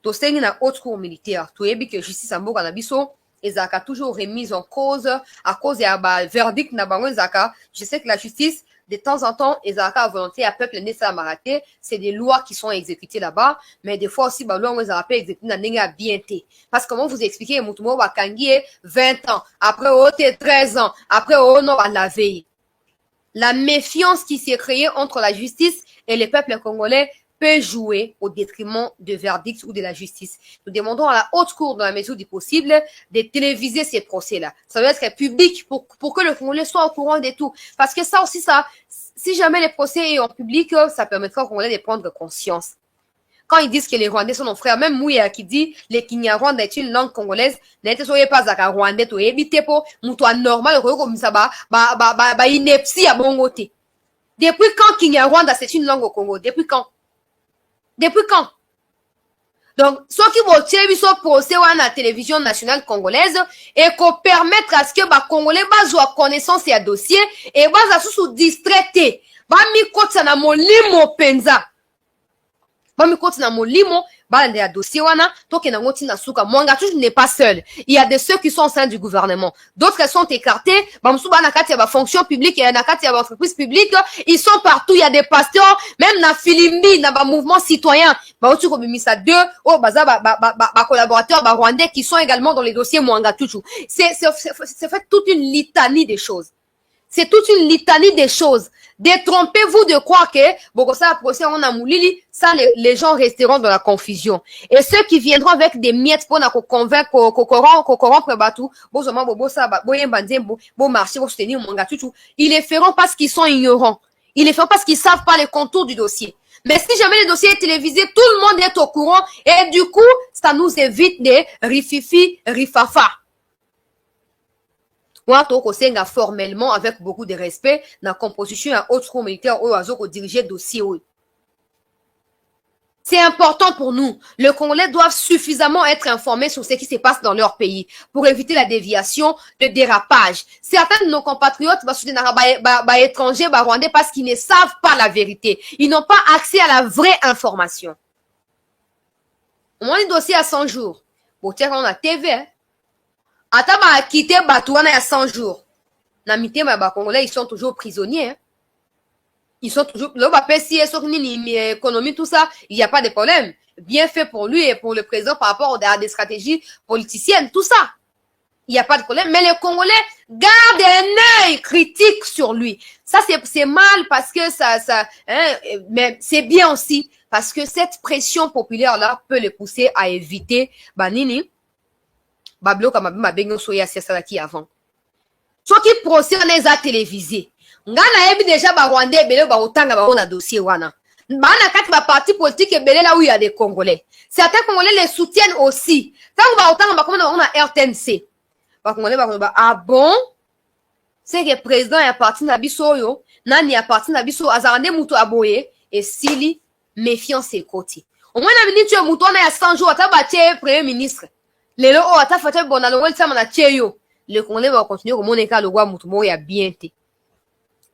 To sengi na haute cour militaire. To yebi que justice en boka na biso. Ezaka toujours remise en cause à cause ya ba verdict na bango ezaka. Je sais que la justice de temps en temps ezaka à volonté à peuple né ça maraté, c'est des lois qui sont exécutées là-bas, mais des fois aussi ba loi on ezaka exécuter na ndenge bien té. Parce que comment vous expliquer mutumo wa kangi 20 ans, après ote 13 ans, après ono à la veille. La méfiance qui s'est créée entre la justice et le peuple congolais peut jouer au détriment de verdicts ou de la justice. Nous demandons à la haute cour, dans la mesure du possible, de téléviser ces procès-là. Ça doit être public pour que le Congolais soit au courant de tout. Parce que ça aussi, si jamais les procès sont en public, ça permettra aux Congolais de prendre conscience. Quand ils disent que les Rwandais sont nos frères, même Mouya qui dit les Kinyarwanda est une langue congolaise, n'était pas à Rwandais, to éviter pour moutoua normal, comme ça, ineptie à bon côté. Depuis quand Kinyarwanda, c'est une langue au Congo? Depuis quand? Depuis quand? Donc, ceux qui vont tirer ce procès à la télévision nationale congolaise et qu'on permettre à ce que les Congolais aient connaissance et dossier et bas sous distraité. Ba mi koti na molimo penza. Ba mi koti na molimo, ba le dossier wana, toke na ngoti na suka. Mwangachu n'est pas seul. Il y a de ceux qui sont au sein du gouvernement. D'autres sont écartés. Ba msu ba na kati ya ba fonction publique et na kati ya ba entreprise publique. Ils sont partout. Il y a des pasteurs, même na Filimbi, na ba mouvement citoyen. Ba otu kobimisa deux, oh baza ba collaborateurs, ba rwandais qui sont également dans les dossiers Mwangachu. C'est fait toute une litanie des choses. C'est toute une litanie des choses. Détrompez-vous de croire que Bogosa procès on a moulili, ça les gens resteront dans la confusion. Et ceux qui viendront avec des miettes pour nous convaincre, corrompre Batou, marcher, soutenir Mwangachu, ils les feront parce qu'ils sont ignorants. Ils les feront parce qu'ils savent pas les contours du dossier. Mais si jamais le dossier est télévisé, tout le monde est au courant et du coup, ça nous évite des rififi, rifafa. Moi, je formellement, avec beaucoup de respect, dans la composition à autre militaire ou à diriger le dossier. C'est important pour nous. Les Congolais doivent suffisamment être informés sur ce qui se passe dans leur pays pour éviter la déviation, le dérapage. Certains de nos compatriotes vont soutenir les étrangers, les Rwandais, parce qu'ils ne savent pas la vérité. Ils n'ont pas accès à la vraie information. On a un dossier à 100 jours. Bon, tiens, on a TV, hein. Ata ba quitté Batouana il y a 100 jours. Namité ma Congolais, ils sont toujours prisonniers. Hein. Ils sont toujours là ba PCS économie tout ça, il n'y a pas de problème. Bien fait pour lui et pour le président par rapport à des stratégies politiciennes, tout ça. Il n'y a pas de problème, mais les Congolais gardent un œil critique sur lui. Ça c'est mal parce que mais c'est bien aussi parce que cette pression populaire là peut les pousser à éviter banini bablo kama bima bengo soya siasa qui avant. Soit qui procès on les a télévisés. Ngana ebi déjà ba Rwandais belé ba otanga ba on a dossier wana. Bana kati ba parti politique belé là où il y a des Congolais. Certains Congolais les soutiennent aussi. Tant ba otanga ba comme on a RTNC. Ba Congolais ba ah bon? C'est que le président est parti na biso yo, nani est parti na biso azarande muto aboye et sili méfiance ses côtés. Au moins na minute muto na ya 100 jours ata ba premier ministre. Lelo o ata fata bona lo welsa mana cheyo le Congolais va continuer comme on est ka le roi mutu mo ya bien te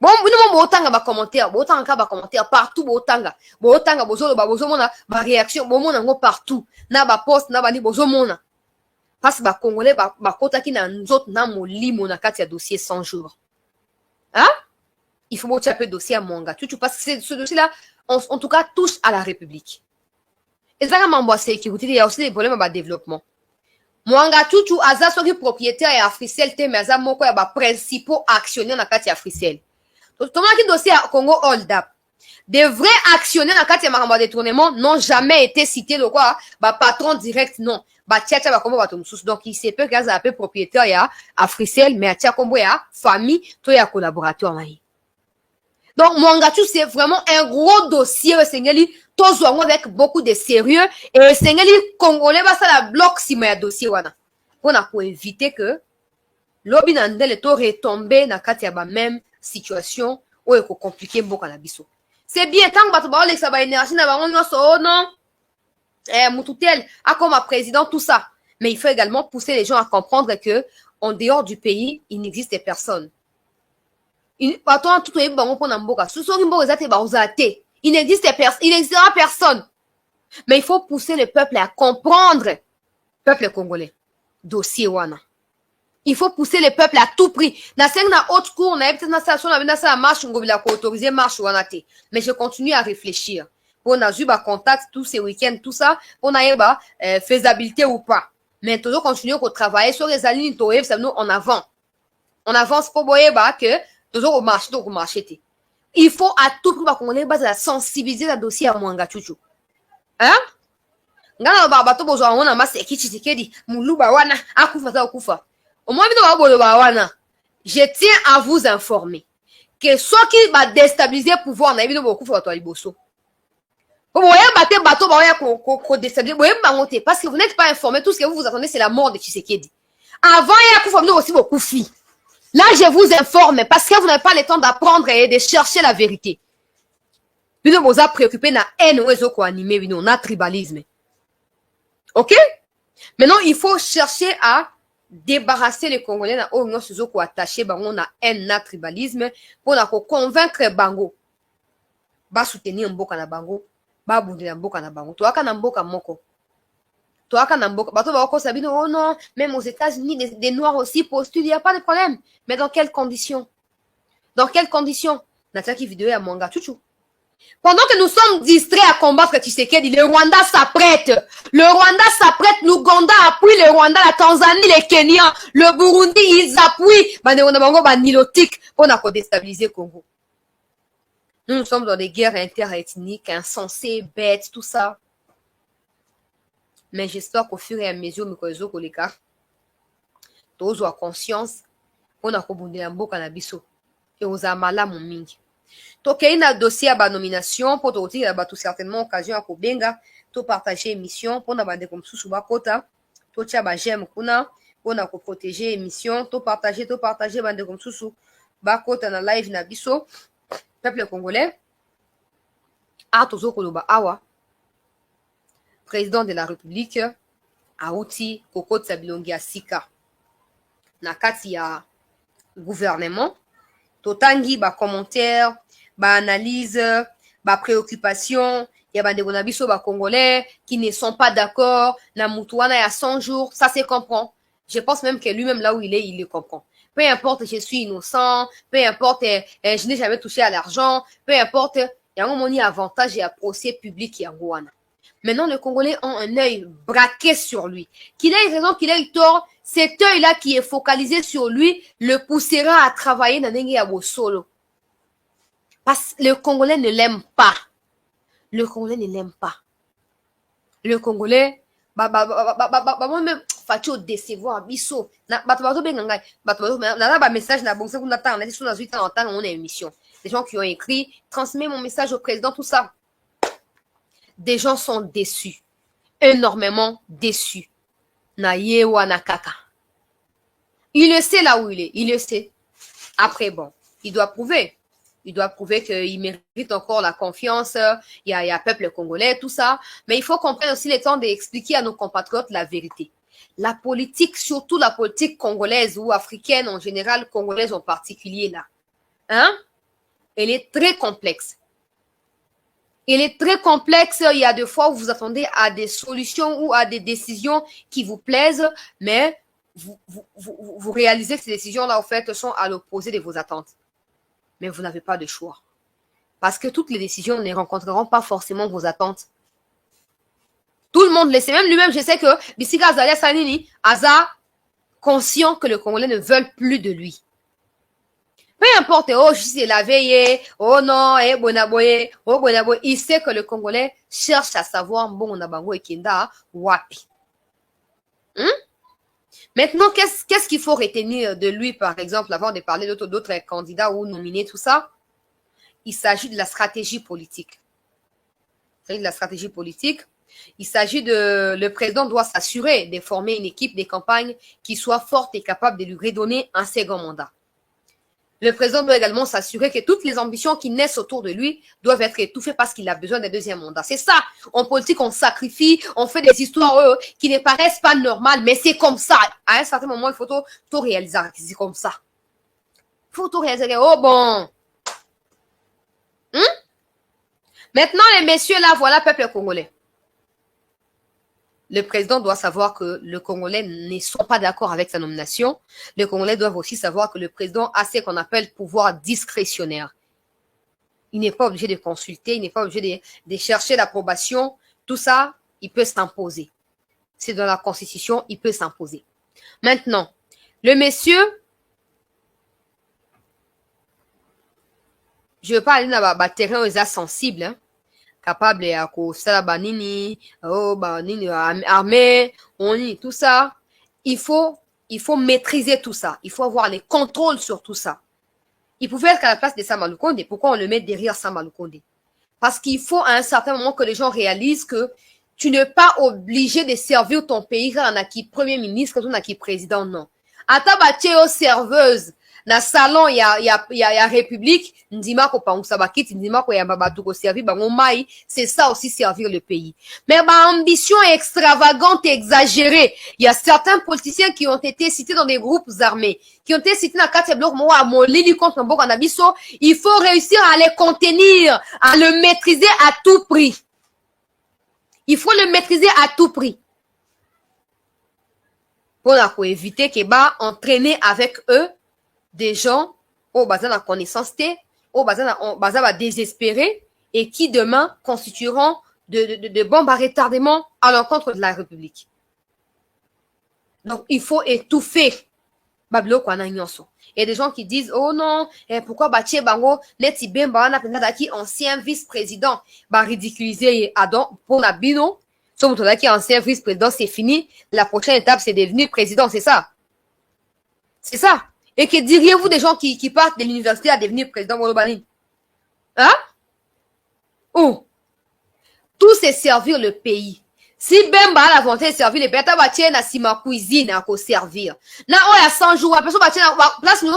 bon bino mo otanga ba commentaire bo otanga ba commentaire partout bo otanga bozo mona ba réaction bo mona ngo partout na ba post na ba ni bozo mona parce ba Congolais ba kota ki na nzoto na molimo na kati ya dossier 100 jours hein il faut montrer un peu dossier à Mwanga tu parce que ce dossier là en tout cas touche à la République et ça mambo sécurité il y a aussi des problèmes de développement. Mwangachu aza soki propriétaire ya Africell te mais aza moko ya ba principaux actionnaires na kati ya Africell. Tomaki dossier à Congo hold up. Des vrais actionnaires na kati ya makambo détournement n'ont jamais été cités le quoi ba patron direct non. Ba tchatcha ba kombo bato mususu donc il se peut qu'aza appelé propriétaire ya Africell mais atia kombo ya famille to ya collaborateur na ye. Donc Mwangachu c'est vraiment un gros dossier Sengeli tous avec beaucoup de sérieux et Sengeli Congolais va ça la bloc si mais dossier wana pour éviter que lobby nandele to retomber na kati ya ba même situation ou eko compliquer mboka na biso. C'est bien tant bato ba olexa ba énergie na bango nyonso oh non mututel a comme président tout ça mais il faut également pousser les gens à comprendre que en dehors du pays il n'existe personne. Il n'existera personne. Mais il faut pousser le peuple à comprendre. Peuple congolais. Dossier wana. Il faut pousser le peuple à tout prix. Na haute cour, on a peut-être na station, on a marche, on a autorisé marche wana te. Mais je continue à réfléchir. On a eu contact tous ces week-ends, tout ça. On a eu faisabilité ou pas. Mais toujours continuer à travailler sur les lignes, en avant. On avance pour que toujours au marché. Il faut à tout prix qu'on ait base la sensibiliser la dossier à Mwangachu. Hein? Ngana babato bozo wana masa ekichitikedi muluba wana akufa za okufa. Au moins bino boloba wana. Je tiens à vous informer que ceux qui va déstabiliser le pouvoir na bino bokufa to liboso. Vous voyez battre bateau ba ya ko déstabiliser boye bangote parce que vous n'êtes pas informé tout ce que vous attendez c'est la mort de Tshisekedi. Avant ya kufa bino aussi bokufi. Là, je vous informe parce que vous n'avez pas le temps d'apprendre et de chercher la vérité. Vous vous avez préoccupé na haine ou ezo ko animé, on a tribalisme. Ok? Maintenant, il faut chercher à débarrasser les Congolais na o ezo ko attaché bango na haine na tribalisme pour na ko convaincre bango. Ba soutenir mboka na bango, ba bundela mboka na bango. To aka na mboka moko. To aka na mboka, bato ba ko sabino oh non, même aux États-Unis des noirs aussi postulent, il y a pas de problème. Mais dans quelles conditions? Dans quelles conditions? Nataki vidéo ya manga chouchou. Pendant que nous sommes distraits à combattre Tshisekedi, le Rwanda s'apprête. Le Rwanda s'apprête, l'Ouganda appuie le Rwanda, la Tanzanie, les Kenyans, le Burundi, ils appuient. Nilotique pour déstabiliser le Congo. Nous sommes dans des guerres interethniques, insensées, bêtes, tout ça. Mais j'espère qu'au fur et à mesure, nous connaissons les gars. Tous ont conscience. On a combondé un beau cannabis. Et aux amala mon mingi. Donc, il y a un dossier à la nomination pour tout certainement occasion à Kobenga, pour partager l'émission, pour nous faire comme sous bakota, pour tchaba j'aime kuna, pour nous protéger l'émission, pour partager, bande comme sous bakota na live na biso, peuple congolais, a tozo koloba awa, président de la République, Aouti Kokot Sabilongi Asika, na kati ya gouvernement, totangi ba commentaire, ba analyse, ba préoccupation, il y a bandeko na biso ba congolais qui ne sont pas d'accord, na mutuana ya 100 jours, ça se comprend. Je pense même que lui-même là où il est, il le comprend. Peu importe, je suis innocent, peu importe, je n'ai jamais touché à l'argent, peu importe, il y a un moment avantage et un procès public y a Gouana. Maintenant, les Congolais ont un œil braqué sur lui. Qu'il ait raison, qu'il ait tort, cet œil-là qui est focalisé sur lui le poussera à travailler dans un solo. Parce que le Congolais ne l'aime pas. Le Congolais ne l'aime pas. Le Congolais, moi-même, faut décevoir, biso. Message na bon, on attend, on a dit sur 8 ans, on a une émission. Des gens qui ont écrit, transmets mon message au président, tout ça. Des gens sont déçus. Énormément déçus. Na yewa na kaka. Il le sait là où il est. Il le sait. Après, bon, il doit prouver. Il doit prouver qu'il mérite encore la confiance. Il y a peuple congolais, tout ça. Mais il faut qu'on prenne aussi le temps d'expliquer à nos compatriotes la vérité. La politique, surtout la politique congolaise ou africaine en général, congolaise en particulier là, hein? Elle est très complexe. Elle est très complexe. Il y a des fois où vous attendez à des solutions ou à des décisions qui vous plaisent, mais vous réalisez que ces décisions-là, en fait, sont à l'opposé de vos attentes. Mais vous n'avez pas de choix. Parce que toutes les décisions ne rencontreront pas forcément vos attentes. Tout le monde le sait. Même lui-même, je sais que Bissika Azalia Sanini, Aza, conscient que les Congolais ne veulent plus de lui. Peu importe, oh, je suis la veille, oh non, eh, bonaboye, oh, bonaboye. Il sait que le Congolais cherche à savoir, bon, nabango et kinda, wapi. Maintenant, qu'est-ce qu'il faut retenir de lui, par exemple, avant de parler d'autres candidats ou nominés, tout ça? Il s'agit de la stratégie politique. Il s'agit de la stratégie politique. Il s'agit de... Le président doit s'assurer de former une équipe de campagne qui soit forte et capable de lui redonner un second mandat. Le président doit également s'assurer que toutes les ambitions qui naissent autour de lui doivent être étouffées parce qu'il a besoin d'un deuxième mandat. C'est ça. En politique, on sacrifie, on fait des histoires qui ne paraissent pas normales, mais c'est comme ça. À un certain moment, il faut tout réaliser. C'est comme ça. Il faut tout réaliser. Oh bon. Maintenant, les messieurs là, voilà, peuple congolais. Le président doit savoir que les Congolais ne sont pas d'accord avec sa nomination. Les Congolais doivent aussi savoir que le président a ce qu'on appelle pouvoir discrétionnaire. Il n'est pas obligé de consulter, il n'est pas obligé de chercher l'approbation. Tout ça, il peut s'imposer. C'est dans la Constitution, il peut s'imposer. Maintenant, le monsieur, je ne veux pas aller dans le terrain aux sensibles, hein. Capable ya kosala banini, banini armée, tout ça. Il faut maîtriser tout ça. Il faut avoir les contrôles sur tout ça. Il pouvait être à la place de Sama Lukonde. Pourquoi on le met derrière Sama Lukonde? Parce qu'il faut à un certain moment que les gens réalisent que tu n'es pas obligé de servir ton pays quand on a qui premier ministre, quand on a qui président, non. Ata batio serveuse, na salon ya République, ndima ko pa usabakiti, ndima ko ya babatu ko servir bango mai, c'est ça aussi servir le pays. Mais ambition extravagante et exagérée. Il y a certains politiciens qui ont été cités dans des groupes armés, qui ont été cités dans 4 blocs moi à Molili contre Mboka Nabiso. Il faut réussir à les contenir, à le maîtriser à tout prix. Il faut le maîtriser à tout prix. Pour éviter qu'il va entraîner avec eux des gens au bazar la connaissance au bazar va désespérer et qui demain constitueront de bombes à retardement à l'encontre de la République. Donc il faut étouffer Babilo Kwana Nyonso. Il y a des gens qui disent oh non, pourquoi Bache Bango neti Bemba na penda qui ancien vice-président va ridiculiser Adam pour la bino. Sauf que qui ancien vice-président, c'est fini. La prochaine étape, c'est devenir président, c'est ça. C'est ça. Et que diriez-vous des gens qui partent de l'université à devenir président Molobani? Hein? Oh. Tout c'est servir le pays. Si Bemba a la volonté de servir le pays, t'as bâti na sima cuisine à quoi servir. Na oya 100 jours, personne bâti na place nous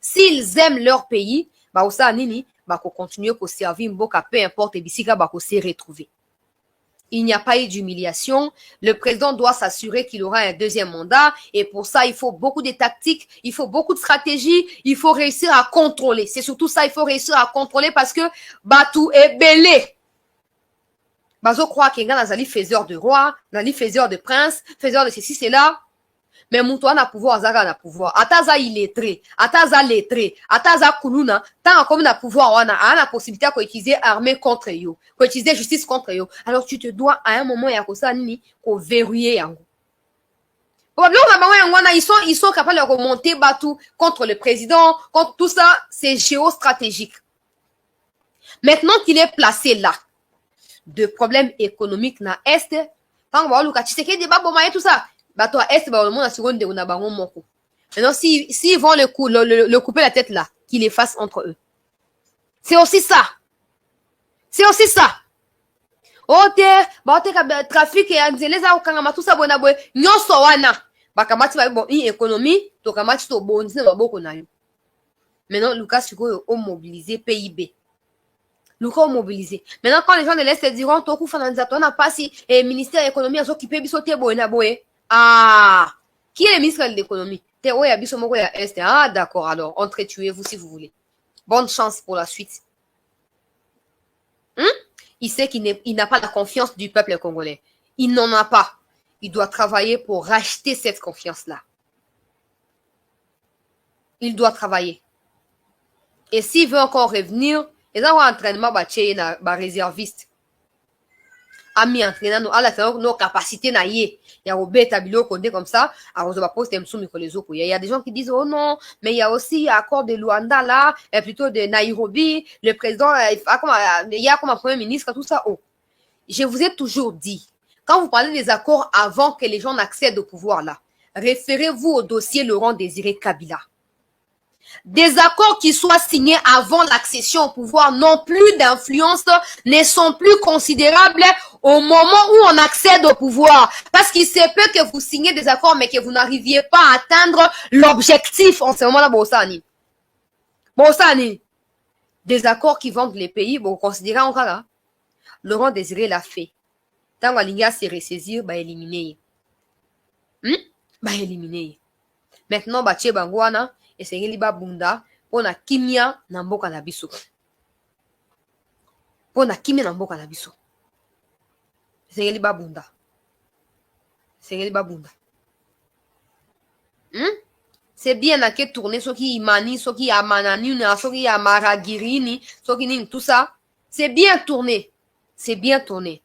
s'ils aiment leur pays, bah osa nini, bah ko continuer ko servir mboka peu importe et bisika bah ko se retrouver. Il n'y a pas eu d'humiliation. Le président doit s'assurer qu'il aura un deuxième mandat. Et pour ça, il faut beaucoup de tactiques, il faut beaucoup de stratégies, il faut réussir à contrôler. C'est surtout ça, il faut réussir à contrôler parce que Batou est belé. Bazo croit qu'il y a un faiseur de roi, un faiseur de prince, faiseur de ceci, c'est là. Mais Moutoua n'a pouvoir, Zaga n'a pouvoir. Ataza illettré, Ataza lettré, Ataza kuluna, tant comme n'a pouvoir, on a la possibilité d'utiliser armée contre eux, d'utiliser justice contre eux. Alors tu te dois à un moment, il y a ça, nini, qu'on verrouiller yango. Ils sont capables de remonter Batou contre le président, contre tout ça, c'est géostratégique. Maintenant qu'il est placé là, de problèmes économiques na Est, tant qu'on va le Tshisekedi débat, bon, tout ça. Bah toi, est bah le monde a seconde de on a baron moko. Maintenant, s'ils vont le couper la tête là, qu'ils les fassent entre eux. C'est aussi ça. C'est aussi ça. Oh trafic et anzeleza okangama tout ça bona boy. Nyonso wana. Bakamati ba bon économie, to kamati to bondi na maboko na yo. Maintenant, Lucas Sikoyo ont mobilisé PIB. Lucas ont mobilisé. Maintenant, quand les gens de l'Est diront, Toku Fananza, on n'a pas si, et ministère de l'économie a s'occupé bisoté boyna boy. Ah, qui est le ministre de l'économie? Ah, d'accord, alors, entretuez-vous si vous voulez. Bonne chance pour la suite. Il sait qu'il n'a pas la confiance du peuple congolais. Il n'en a pas. Il doit travailler pour racheter cette confiance-là. Il doit travailler. Et s'il veut encore revenir, il a un entraînement réserviste. Ami entraînant nos capacités na yé. Il y a Robert Tabilo Condé comme ça. Alors, je vais poster il y a des gens qui disent, oh non, mais il y a aussi l'accord de Luanda là, et plutôt de Nairobi. Le président, il y a comme un premier ministre, tout ça. Oh. Je vous ai toujours dit, quand vous parlez des accords avant que les gens n'accèdent au pouvoir là, référez-vous au dossier Laurent Désiré Kabila. Des accords qui soient signés avant l'accession au pouvoir n'ont plus d'influence, ne sont plus considérables au moment où on accède au pouvoir. Parce qu'il se peut que vous signez des accords, mais que vous n'arriviez pas à atteindre l'objectif en ce moment-là, Bossani. Des accords qui vendent les pays, vous considérez encore là. Laurent Désiré l'a fait. Tant que l'Inga s'est ressaisir, bah éliminer. Éliminer. Maintenant, bah tché bangwana, et c'est liba bunda, on a kimia na mboka na biso. On a kimia na mboka na biso. C'est liba bunda. C'est liba bunda. C'est bien à que tourner, ce qui imani, ce qui amanani, ce qui amaragirini, ce qui tout ça. C'est bien tourné. C'est bien tourné.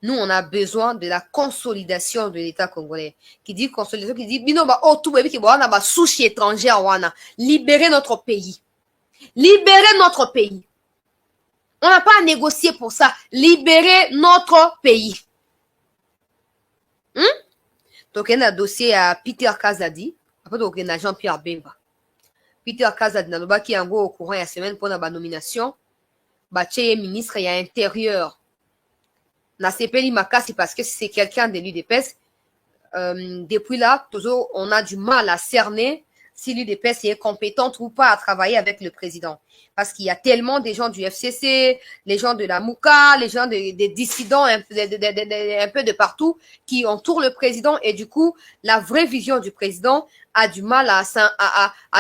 Nous, on a besoin de la consolidation de l'État congolais. Qui dit consolidation, qui dit, bino ba oh tout baby qui ba ba souche étrangère wana. Libérer notre pays. Libérer notre pays. On n'a pas à négocier pour ça. Libérer notre pays. Donc, il y a un dossier à Peter Kazadi. Après, donc, il y a Jean-Pierre Bemba. Peter Kazadi, n'a pas qui est en gros au courant il y a semaine pour la nomination. Baché ministre, il y a intérieur. Na sepeli makasi parce que c'est quelqu'un de l'UDPS. Depuis là, toujours, on a du mal à cerner si l'UDPS est compétente ou pas à travailler avec le président. Parce qu'il y a tellement des gens du FCC, les gens de la Mouka, les gens des dissidents un peu de partout qui entourent le président et du coup, la vraie vision du président a du mal à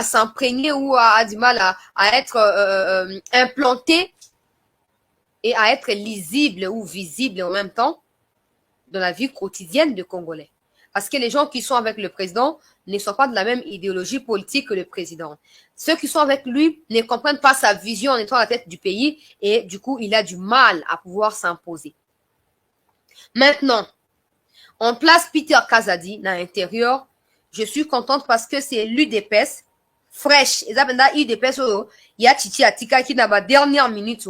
s'imprégner ou a du mal à être implanté et à être lisible ou visible en même temps dans la vie quotidienne des Congolais. Parce que les gens qui sont avec le président ne sont pas de la même idéologie politique que le président. Ceux qui sont avec lui ne comprennent pas sa vision en étant à la tête du pays et du coup, il a du mal à pouvoir s'imposer. Maintenant, on place Peter Kazadi dans l'intérieur. Je suis contente parce que c'est l'UDPS fraîche. Et ça, l'UDPS, il y a Titi Atika qui n'a pas dernière minute.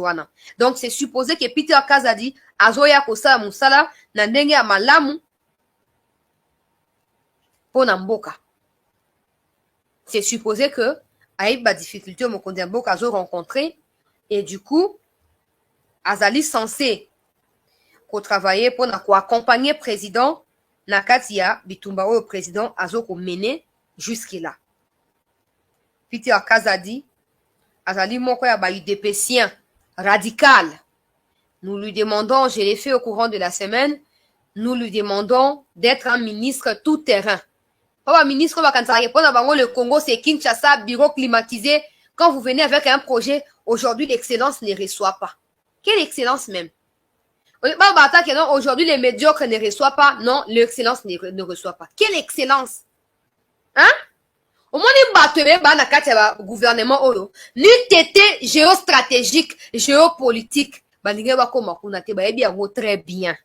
Donc, c'est supposé que Peter Kazadi, Azoya Kosa Moussala, n'a ndenge ya malamu, pour Namboka. C'est supposé que, avec la difficulté, mon condé Mboka a rencontré, et du coup, Azali censé travailler pour accompagner le président, Nakatia Bitumba au président Azoko mené jusque-là. Peter Kazadi, Azali Moko ya ba UDPSien radical. Nous lui demandons, je l'ai fait au courant de la semaine, nous lui demandons d'être un ministre tout-terrain. Pas ministre, le Congo, c'est Kinshasa, bureau climatisé. Quand vous venez avec un projet, aujourd'hui, l'excellence ne reçoit pas. Quelle excellence même? Aujourd'hui, les médiocres ne reçoivent pas. Non, l'excellence ne reçoit pas. Quelle excellence? Hein? Au moins, les gouvernement, ni tété géostratégique, géopolitique, très bien.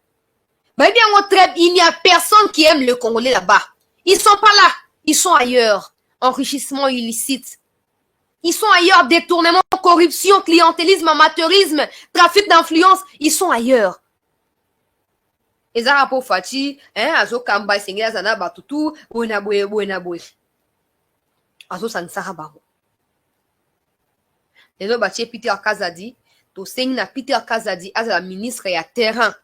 Il n'y a personne qui aime le Congolais là-bas. Ils sont pas là. Ils sont ailleurs. Enrichissement illicite. Ils sont ailleurs. Détournement, corruption, clientélisme, amateurisme, trafic d'influence. Ils sont ailleurs. Et ça rapport Fati, azo kamba sengela zana batutu, buena boy. Azo sansara babo. Les autres bâtis Peter Kazadi, to seng na Peter Kazadi, as la ministre ya terrain.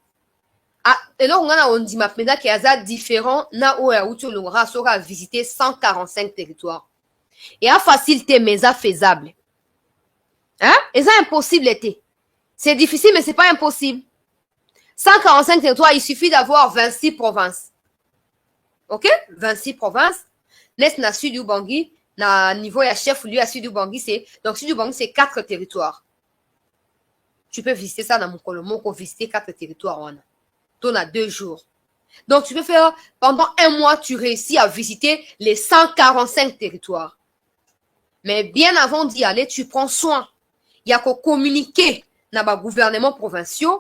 Ah, et là, on dit maintenant qu'il y a différents, na où tu l'auras visiter 145 territoires. Et à facilité, mais ça faisable. Hein? Et ça impossible était. C'est difficile, mais c'est pas impossible. 145 territoires, il suffit d'avoir 26 provinces. Ok? 26 provinces. N'est na Sud du Bangui, na niveau ya chef lieu à Sud du Bangui, c'est, donc Sud du Bangui, c'est 4 territoires. Tu peux visiter ça dans mon Colombo, pour visiter 4 territoires, on a 2 jours. Donc, tu peux faire, pendant 1 mois, tu réussis à visiter les 145 territoires. Mais bien avant d'y aller, tu prends soin. Il y a qu'à communiquer dans le gouvernement provincial,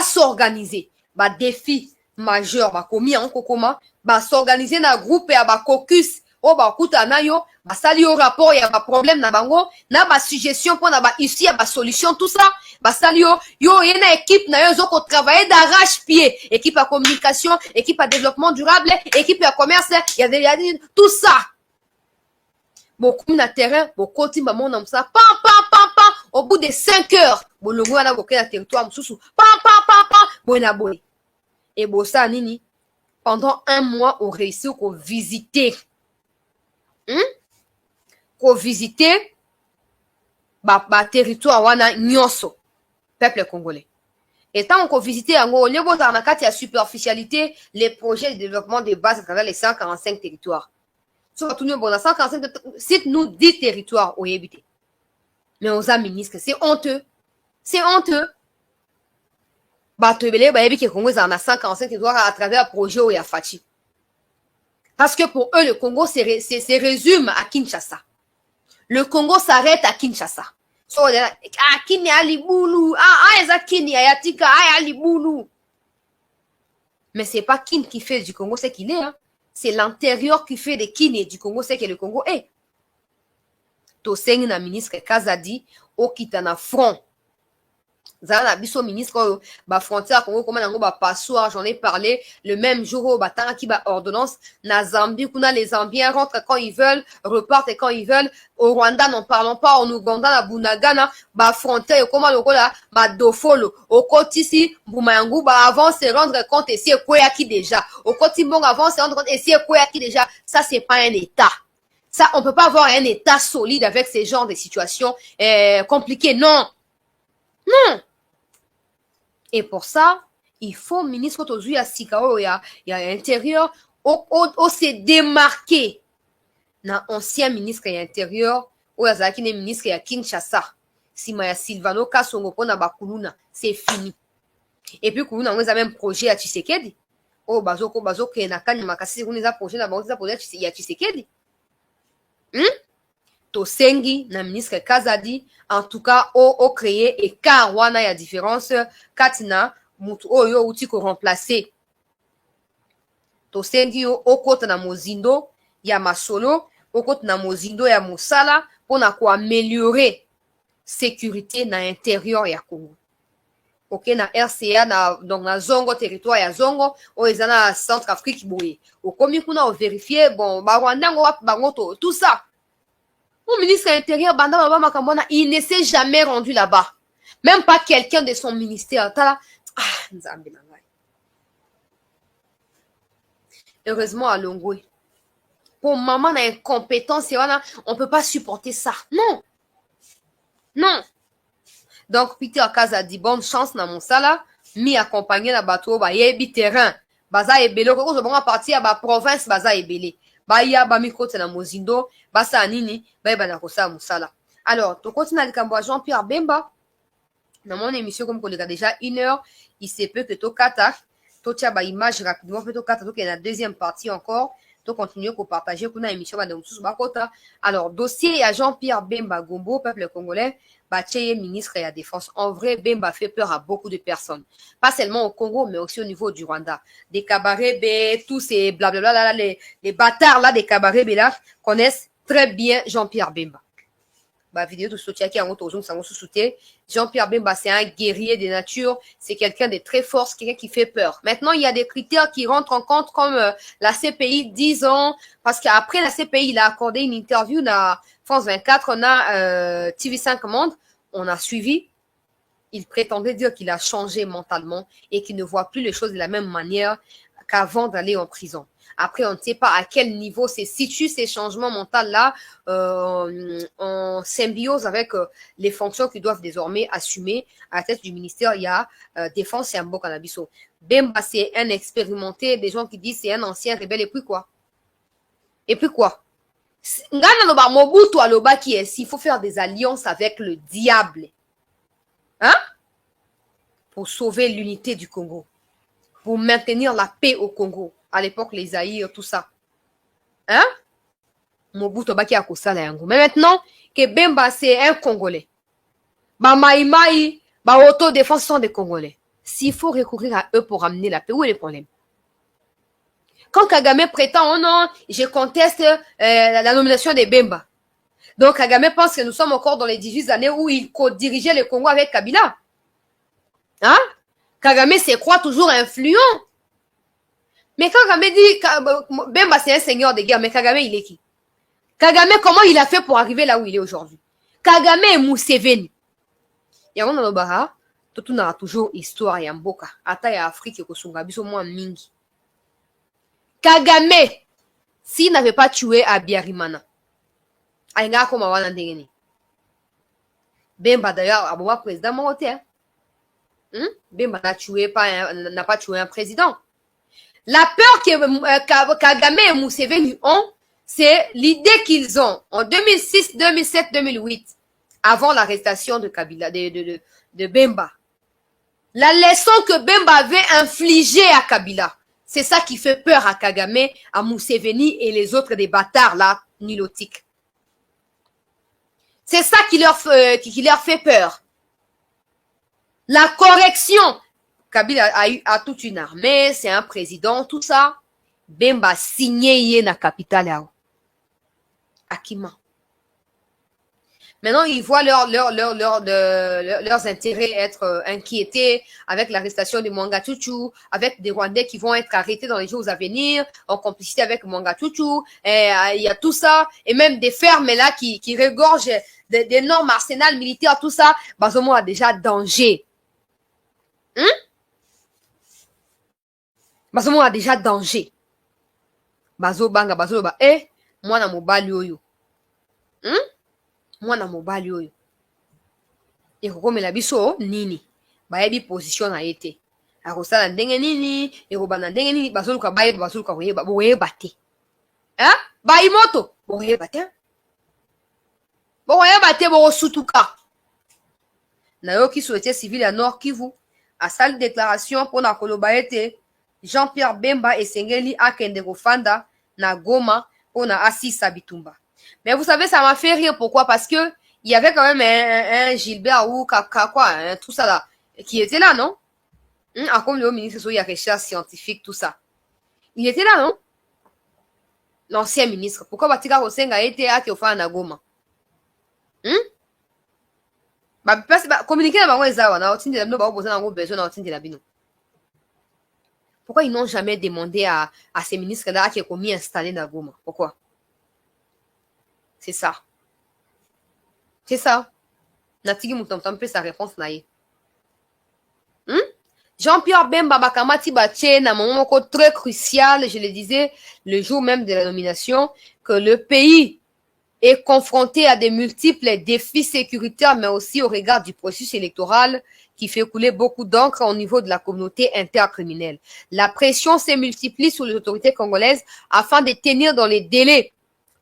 s'organiser, défi majeur, commis en kokoma, s'organiser dans le groupe et à caucus, kutanayo, sali au rapport, il y a un problème na bango, na suggestion pour na ici, il y a solution, tout ça. Basali yo y a une équipe na yo ko travailler d'arrache-pied, équipe à communication, équipe à développement durable, équipe à commerce, il y a tout ça. Beaucoup na terrain, beaucoup de monde comme ça, au bout de 5 heures, bon le na boké na territoire msusu, boy. Et bon ça nini, pendant 1 mois on réussit qu'on visiter. Qu'on visiter territoire wana nyonso. Peuple congolais. Et tant qu'on visite en lieu de la superficialité, les projets de développement de base à travers les 145 territoires. Sur tout le monde, 145 cite-nous 10 territoires où habiter. Mais aux ministres, c'est honteux. C'est honteux. Congo, en a 145 territoires à travers un projet où il y a Fachi. Parce que pour eux, le Congo se résume à Kinshasa. Le Congo s'arrête à Kinshasa. So, kini alibulu, eza kini ayatika, alibulu. Mais c'est pas Kin qui fait du Congo, c'est qu'il est, hein. C'est l'intérieur qui fait de Kini du Congo, c'est que le Congo est. Toseng na ministre Kazadi, okitana front. Zana biso ministre frontière Congo comment nango passoire, j'en ai parlé le même jour au batanga qui ordonnance na Zambie kuna les Zambiens rentrent quand ils veulent, repartent quand ils veulent. Au Rwanda n'en parlons pas, en Ouganda na Bunagana frontière comment le là dofolo au kotisi bumayangu avant se rendre compte et c'est quoi qui déjà au koti bon avant se rendre compte et c'est quoi qui déjà ça c'est pas un état. Ça, on peut pas avoir un État solide avec ces genres de situations compliquées. Non. Non. Et pour ça, il faut ministre Tozu ya Sikao ya intérieur au se démarquer. Na ancien ministre ya intérieur ou yazaki ne ministre ya Kinshasa. Sima ya Silvano Kasongo pona bakuluna, c'est fini. Et puis kuluna on a même projet à Tshisekedi. Oh bazoko ke na kanya makasi on a projet na bango za projet ya Tshisekedi. Tosengi na ministre Kazadi en tout cas au créer écart wana ya différence katina mutu oyo uti ko remplacer. Tosengi au kota na mozindo ya masolo, au kota na mozindo ya mosala pona ko améliorer sécurité na intérieur ya Congo. Ok, na RCA na donc na zongo territoire ya zongo o ezana centre Afrique boye. O komi kuna o vérifier bon ba Rwanda ngo bango tout ça. Mon ministre intérieur Banda Baba Makambona, il ne s'est jamais rendu là-bas. Même pas quelqu'un de son ministère. Heureusement à Longwe. Pour maman a incompétence, on peut pas supporter ça. Non. Non. Donc Peter Kaz a dit bonne chance dans mon sala, mi accompagner la bateau ba yebi terrain. Baza ebele ko zo bonga parti ya ba province baza ebele. Ba ya ba micro na mozindo, basa nini, ba ba na kosa musala. Alors, to continue avec Jean-Pierre Bemba. Dans mon émission comme on a déjà 1 heure, il se peut que to kata, to tia ba image rapidement, peut to kata to qu'il y a la deuxième partie encore. To continuer pour partager pour une émission de Moussous Bakota. Alors, dossier à Jean-Pierre Bemba Gombo, peuple congolais, Bacheye, ministre de la Défense. En vrai, Bemba fait peur à beaucoup de personnes. Pas seulement au Congo, mais aussi au niveau du Rwanda. Des cabarets, tous ces blablabla, les bâtards là, des cabarets là, connaissent très bien Jean-Pierre Bemba. Bah, vidéo de soutien qui a Jean-Pierre Bemba, c'est un guerrier de nature, c'est quelqu'un de très fort, c'est quelqu'un qui fait peur. Maintenant, il y a des critères qui rentrent en compte comme la CPI 10 ans, parce qu'après la CPI, il a accordé une interview à France 24, on a TV5 Monde, on a suivi. Il prétendait dire qu'il a changé mentalement et qu'il ne voit plus les choses de la même manière qu'avant d'aller en prison. Après, on ne sait pas à quel niveau se situent ces changements mentaux-là en symbiose avec les fonctions qu'ils doivent désormais assumer à la tête du ministère. Il y a Défense et Ambo Canabiso. Bemba, c'est un expérimenté, des gens qui disent c'est un ancien rebelle. Et puis quoi? Et puis quoi? Mobutu Aloba qui est s'il faut faire des alliances avec le diable. Hein? Pour sauver l'unité du Congo. Pour maintenir la paix au Congo. À l'époque, les Zaïre, tout ça. Hein? Mobutu Baki a kosala yango. Mais maintenant, que Bemba, c'est un Congolais. Ba Maïmaï, ba autodéfense sont des Congolais. S'il faut recourir à eux pour ramener la paix, où est le problème? Quand Kagame prétend, oh non, je conteste la nomination de Bemba. Donc Kagame pense que nous sommes encore dans les 18 années où il co-dirigeait le Congo avec Kabila. Hein? Kagame se croit toujours influent. Mais quand Kagame dit Bemba c'est un seigneur de guerre, mais Kagame il est qui? Kagame comment il a fait pour arriver là où il est aujourd'hui? Kagame est Museveni. Yango na lobara, tout na toujours histoire ya mboka, ata ya Afrique kosunga biso mwa mingi. Kagame s'il n'avait pas tué Abiyarimana, aïnga koma wana ndenge. Bemba d'ailleurs aboma président mongote hein. Bemba n'a pas tué un président. La peur que Kagame et Museveni ont, c'est l'idée qu'ils ont en 2006, 2007, 2008, avant l'arrestation de Kabila, de Bemba. La leçon que Bemba avait infligée à Kabila, c'est ça qui fait peur à Kagame, à Museveni et les autres des bâtards là, nilotiques. C'est ça qui leur fait peur. La correction. Kabila a toute une armée, c'est un président, tout ça. Bemba signé na capitale. Akima. Maintenant, ils voient leurs intérêts être inquiétés avec l'arrestation de Mwanga Chuchu, avec des Rwandais qui vont être arrêtés dans les jours à venir, en complicité avec Mwanga Chuchu. Il y a tout ça. Et même des fermes là qui regorgent d'énormes arsenals militaires, tout ça. Bazomo a déjà danger. Bazomo a déjà danger. Bazo banga, bazo ba, mwana mobali oyo. mwana mobali oyo ekokomela biso nini bayebi position na ye te akosala ndenge nini ekobanda ndenge nini bazoluka bayeba bazoluka koyeba boyeba te bayimoto boyeba te boyeba te bokosutuka nayoki société civile ya Nord Kivu asali déclaration mpona koloba ete Jean-Pierre Bemba esengeli akende kofanda na Goma mpona asisa bitumba. Mais vous savez, ça m'a fait rire. Pourquoi? Parce que il y avait quand même un Gilbert ou quoi, tout ça là, qui était là, non? Comme le ministre il y a recherche scientifique, tout ça. Il était là, non? L'ancien ministre. Pourquoi Batika Rosenga a été à Kiofana na Goma? Communiquer na bango ezawa na otindi la bino ba opposer na besoin na otindi la bino. Pourquoi ils n'ont jamais demandé à ces ministres-là qui ont mis installés dans Goma? Pourquoi? C'est ça. C'est ça. Natigi Moutamtam peut sa réponse naïe. Jean-Pierre Bemba Bakamati Bache, na moment très crucial, je le disais, le jour même de la nomination, que le pays est confronté à des multiples défis sécuritaires, mais aussi au regard du processus électoral qui fait couler beaucoup d'encre au niveau de la communauté intercriminelle. La pression se multiplie sur les autorités congolaises afin de tenir dans les délais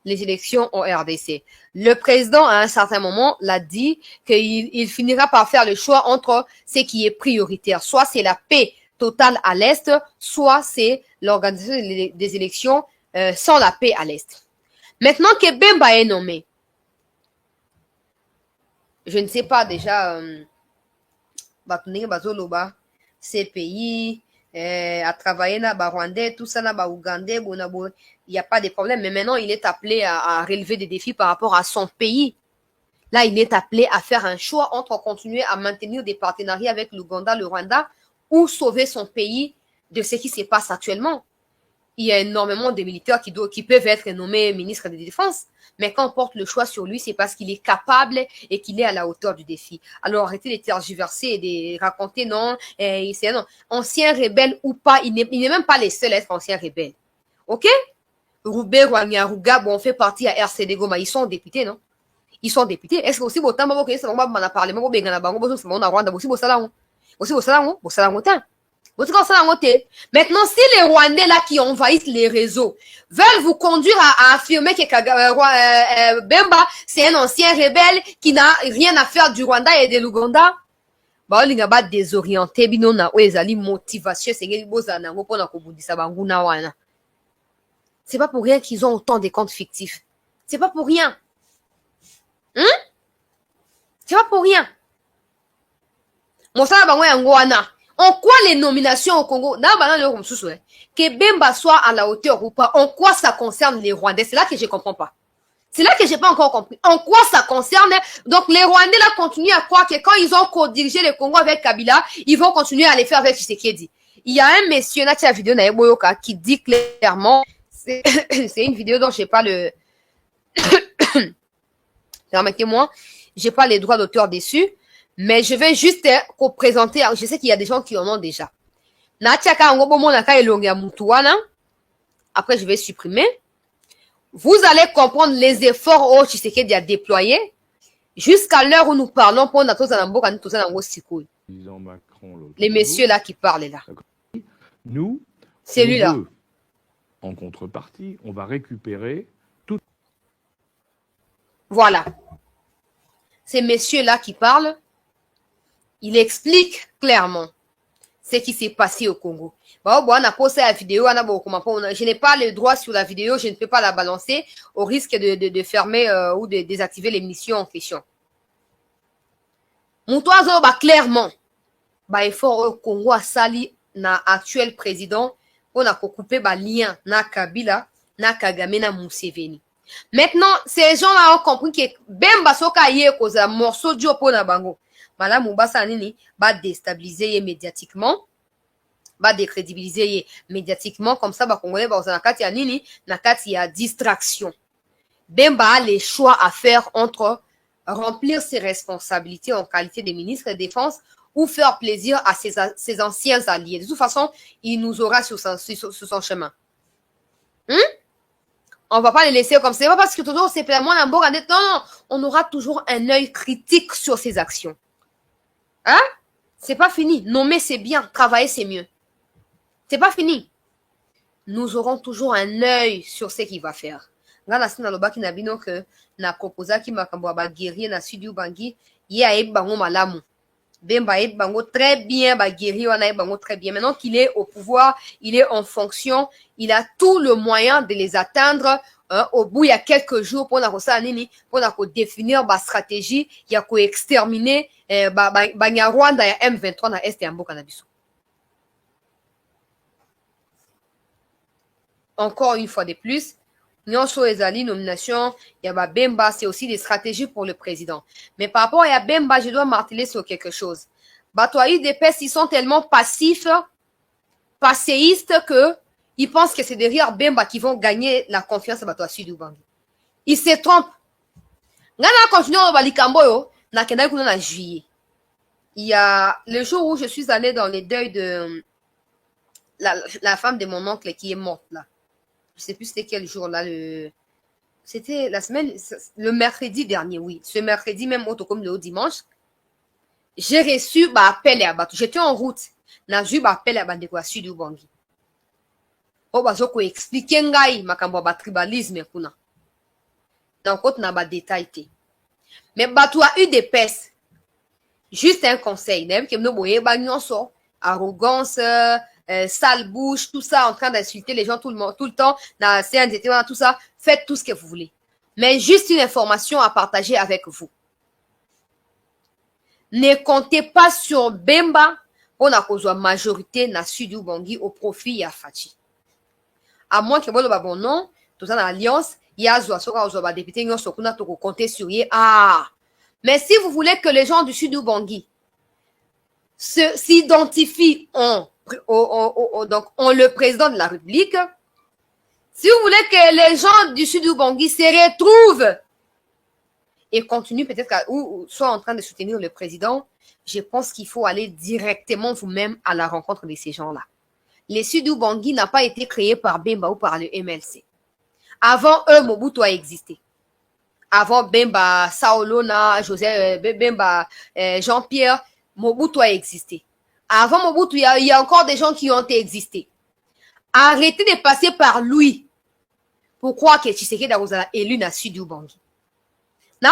les élections au RDC. Le président, à un certain moment, l'a dit qu'il finira par faire le choix entre ce qui est prioritaire. Soit c'est la paix totale à l'Est, soit c'est l'organisation des élections sans la paix à l'Est. Maintenant que Bemba est nommé, je ne sais pas déjà, ces pays, à travailler dans le Rwandais, tout ça, dans le Ougandais, il n'y a pas de problème. Mais maintenant, il est appelé à relever des défis par rapport à son pays. Là, il est appelé à faire un choix entre continuer à maintenir des partenariats avec l'Ouganda, le Rwanda, ou sauver son pays de ce qui se passe actuellement. Il y a énormément de militaires qui peuvent être nommés ministres de défense, mais quand on porte le choix sur lui, c'est parce qu'il est capable et qu'il est à la hauteur du défi. Alors arrêtez de tergiverser et de raconter non, c'est un ancien rebelle ou pas, il n'est même pas les seuls à être ancien rebelle. Ok? Roubé, Rwanya, bon, on fait partie à RCD Goma, ils sont députés, non? Ils sont députés. Est-ce que aussi, bon, tant que ça va parler, bon, ben, Rwanda, aussi, bon, salon, aussi, bon, salon, maintenant, si les Rwandais là qui envahissent les réseaux veulent vous conduire à affirmer que Bemba c'est un ancien rebelle qui n'a rien à faire du Rwanda et de l'Ouganda, bah on va désorienter binona ezali motivation c'est bozana ngo pona kobundisa banguna wana. C'est pas pour rien qu'ils ont autant de comptes fictifs. C'est pas pour rien. C'est pas pour rien. Mosala bango yango wana. En quoi les nominations au Congo, que Bemba soit à la hauteur ou pas, en quoi ça concerne les Rwandais? C'est là que je comprends pas. C'est là que j'ai pas encore compris. En quoi ça concerne? Donc les Rwandais là continuent à croire que quand ils ont co-dirigé le Congo avec Kabila, ils vont continuer à les faire avec Tshisekedi. Il y a un monsieur là, la vidéo Naeboyoka qui dit clairement, c'est une vidéo dont j'ai pas le, permettez-moi, j'ai pas les droits d'auteur dessus. Mais je vais juste vous présenter, je sais qu'il y a des gens qui en ont déjà. Après, je vais supprimer. Vous allez comprendre les efforts au Tshisekedi a déployés jusqu'à l'heure où nous parlons pour les messieurs là qui parlent là. Nous, c'est lui là. En contrepartie, on va récupérer tout. Voilà. Ces messieurs là qui parlent. Il explique clairement ce qui s'est passé au Congo. Je n'ai pas le droit sur la vidéo, je ne peux pas la balancer au risque de fermer ou de désactiver l'émission en question. Moutouazo, clairement, effort au Congo a sali na actuel président pour couper lien na Kabila, na Kagame, na Museveni. Maintenant, ces gens-là ont compris que Bemba Soka yé cause un morceau du pour na bango. Madame Moubassa Nini va déstabiliser médiatiquement, va décrédibiliser médiatiquement, comme ça, Congolais, nakati ya nini, nakati ya distraction. Bemba a les choix à faire entre remplir ses responsabilités en qualité de ministre de défense ou faire plaisir à ses anciens alliés. De toute façon, il nous aura sur son chemin. On va pas les laisser comme ça. C'est pas parce que toujours c'est pleinement un bon non, non, on aura toujours un œil critique sur ses actions. Hein? C'est pas fini. Nommer, c'est bien. Travailler, c'est mieux. C'est pas fini. Nous aurons toujours un œil sur ce qu'il va faire. Nga na sina loba ki na bino que na proposa ki makambo ba guerrier na Sud Ubangi, ye a bango malamu. Bemba et bango très bien, ba guerrier wana bango très bien. Maintenant qu'il est au pouvoir, il est en fonction, il a tout le moyen de les atteindre. Au bout, il y a quelques jours pour définir ma stratégie, il y a quoi exterminer Rwanda et M23 na Est et Ambo Cannabis. Encore une fois de plus, Nyonso Ezali, nomination, il y a Bemba, c'est aussi des stratégies pour le président. Mais par rapport à Bemba, je dois marteler sur quelque chose. Batoaï des PES, ils sont tellement passifs, passéistes que ils pensent que c'est derrière Bemba qui vont gagner la confiance à Batoa Sud Ubangi. Ils se trompent. Ngana continue au Balikamboyo, na Kenda Kuna na juillet. Il y a le jour où je suis allée dans les deuils de la femme de mon oncle qui est morte là. Je sais plus c'était quel jour là, c'était la semaine, le mercredi dernier, oui. Ce mercredi, même autre comme le dimanche, j'ai reçu appel à Batou. J'étais en route. J'ai eu appel à Bandeko Sud Ubangi. Oh, bazoko expliquer ngai makambo ba tribalisme kuna. Donc, on n'a pas détaillé. Mais Batou a eu des pestes. Juste un conseil. Même que nous voyons arrogance, sale bouche, tout ça, en train d'insulter les gens tout le temps, dans CNDT, tout ça, faites tout ce que vous voulez. Mais juste une information à partager avec vous. Ne comptez pas sur Bemba pour la majorité na Sud Ubangi au profit de Fachi. À moins que vous le bon nom, tout ça dans l'alliance, il y a un député qui a compté sur lui. Ah! Mais si vous voulez que les gens du Sud Ubangi s'identifient donc on le président de la République. Si vous voulez que les gens du Sud Ubangi se retrouvent et continuent peut-être ou soit en train de soutenir le président, je pense qu'il faut aller directement vous-même à la rencontre de ces gens-là. Les Sud Ubangi n'a pas été créé par Bemba ou par le MLC. Avant eux, Mobutu a existé. Avant Bemba, Saolona, Joseph, Bemba, Jean-Pierre, Mobutu a existé. Avant Mobutu, il y a encore des gens qui ont existé. Arrêtez de passer par lui pour croire que Tshisekedi a élu na Sud Ubangi. Il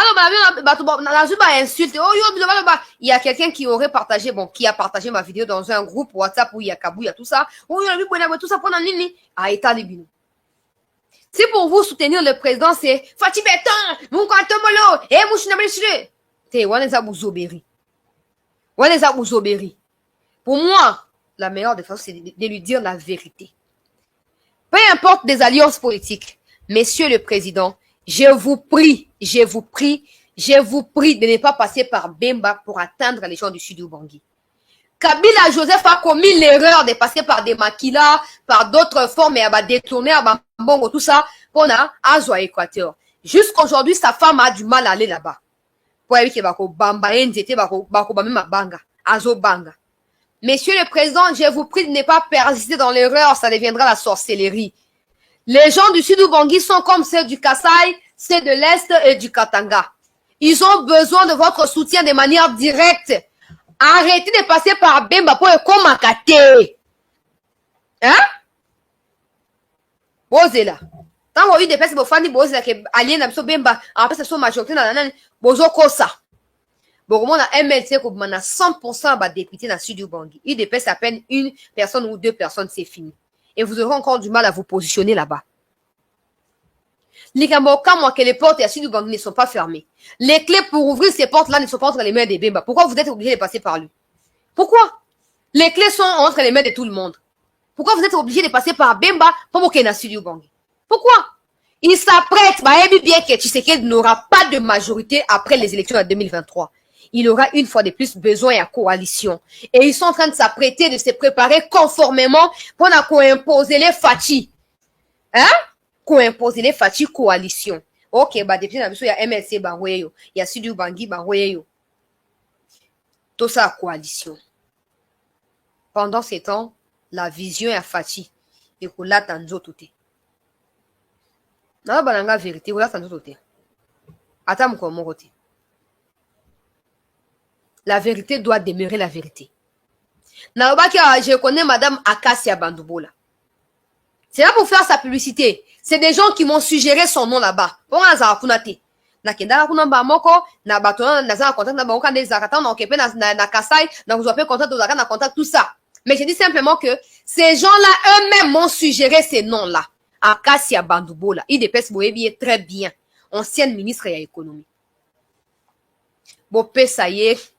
y a quelqu'un qui aurait partagé, qui a partagé ma vidéo dans un groupe WhatsApp où il y a Kabou, il y a tout ça. Tout ça pendant l'année. À État Libino. Si pour vous soutenir le président, c'est Fatih Beton, Moukantomolo, et Mouchinabeshire. T'es Waneza Bouzoberi. Waneza Bouzoberi. Pour moi, la meilleure défense, c'est de lui dire la vérité. Peu importe des alliances politiques, Monsieur le Président, je vous prie de ne pas passer par Bemba pour atteindre les gens du Sud Ubangi. Kabila Joseph a commis l'erreur de passer par des maquillas, par d'autres formes, et à détourner à Bambongo, tout ça, pour Azoa Équateur. Jusqu'aujourd'hui, sa femme a du mal à aller là-bas. Pour éviter Bamba, Banga, Azo Banga. Monsieur le Président, je vous prie de ne pas persister dans l'erreur, ça deviendra la sorcellerie. Les gens du Sud Ubangi sont comme ceux du Kasaï, ceux de l'Est et du Katanga. Ils ont besoin de votre soutien de manière directe. Arrêtez de passer par Bemba pour comme un kate. Hein? Bozela. Tant que vous avez des personnes qui font Bozela qui alliés dans Bemba, après, ce sont majorité dans la Bozo Kosa. Bon, on a MLC qui a 100% de députés dans le Sud Ubangi. Il dépasse à peine une personne ou deux personnes, c'est fini. Et vous aurez encore du mal à vous positionner là-bas. Les moi que les portes à Sud Ubangi ne sont pas fermées. Les clés pour ouvrir ces portes-là ne sont pas entre les mains des Bemba. Pourquoi vous êtes obligé de passer par lui? Pourquoi? Les clés sont entre les mains de tout le monde. Pourquoi vous êtes obligé de passer par Bemba pour moquer na Sud Ubangi? Pourquoi? Il s'apprête, bien que Tshisekedi n'aura pas de majorité après les élections de 2023. Il aura une fois de plus besoin à coalition. Et ils sont en train de s'apprêter, de se préparer conformément pour imposer les Fachi. Hein? Pour imposer les Fachi coalition. Ok, depuis il y a MLC Banweyo, il y a Sud Ubangi Banweyo. Tout ça coalition. Pendant ces temps, la vision est Fachi. Et qu'on l'attend tout. Na bananga vérité, voilà ça nous te. Attends mon côté. La vérité doit demeurer la vérité. Je connais Madame Akasia Bandoubola. C'est là pour faire sa publicité. C'est des gens qui m'ont suggéré son nom là-bas. Pour un Zarakunate. Nakenda kuna ba moko na batona na za contact na ba okande zakata na okepe na Kasai na vous appelez contact aux na contact tout ça. Mais je dis simplement que ces gens-là eux-mêmes m'ont suggéré ces noms-là. Akasia Bandoubola, IDPS Boyebi très bien. Ancienne ministre de l'économie. Bopé ça y est,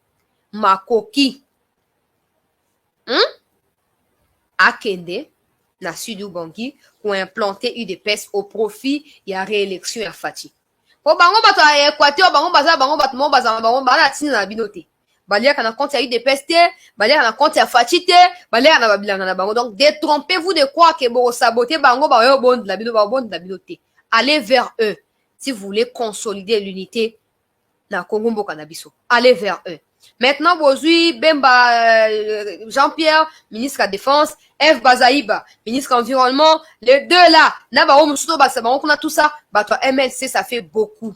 Makoki. Akende na Sud Ubangi pour implanter UDPS au profit de la réélection à Fati. Po bango bato ya Équateur bango baza bango bana tina na binote. Balia kana compte ya UDPS te, balia kana compte ya Fati te, balia na babilanga na bango. Donc détrompez-vous de croire que bo saboter bango ba yo bon de la binote. Allez vers eux si vous voulez consolider l'unité na Congo Mboka na biso. Allez vers eux. Maintenant, Bozui, Bemba, Jean-Pierre, ministre de la Défense, F. Bazaïba, ministre de l'Environnement, les deux là, Nabaro Moussouto, on a tout ça, bah toi, MLC, ça fait beaucoup.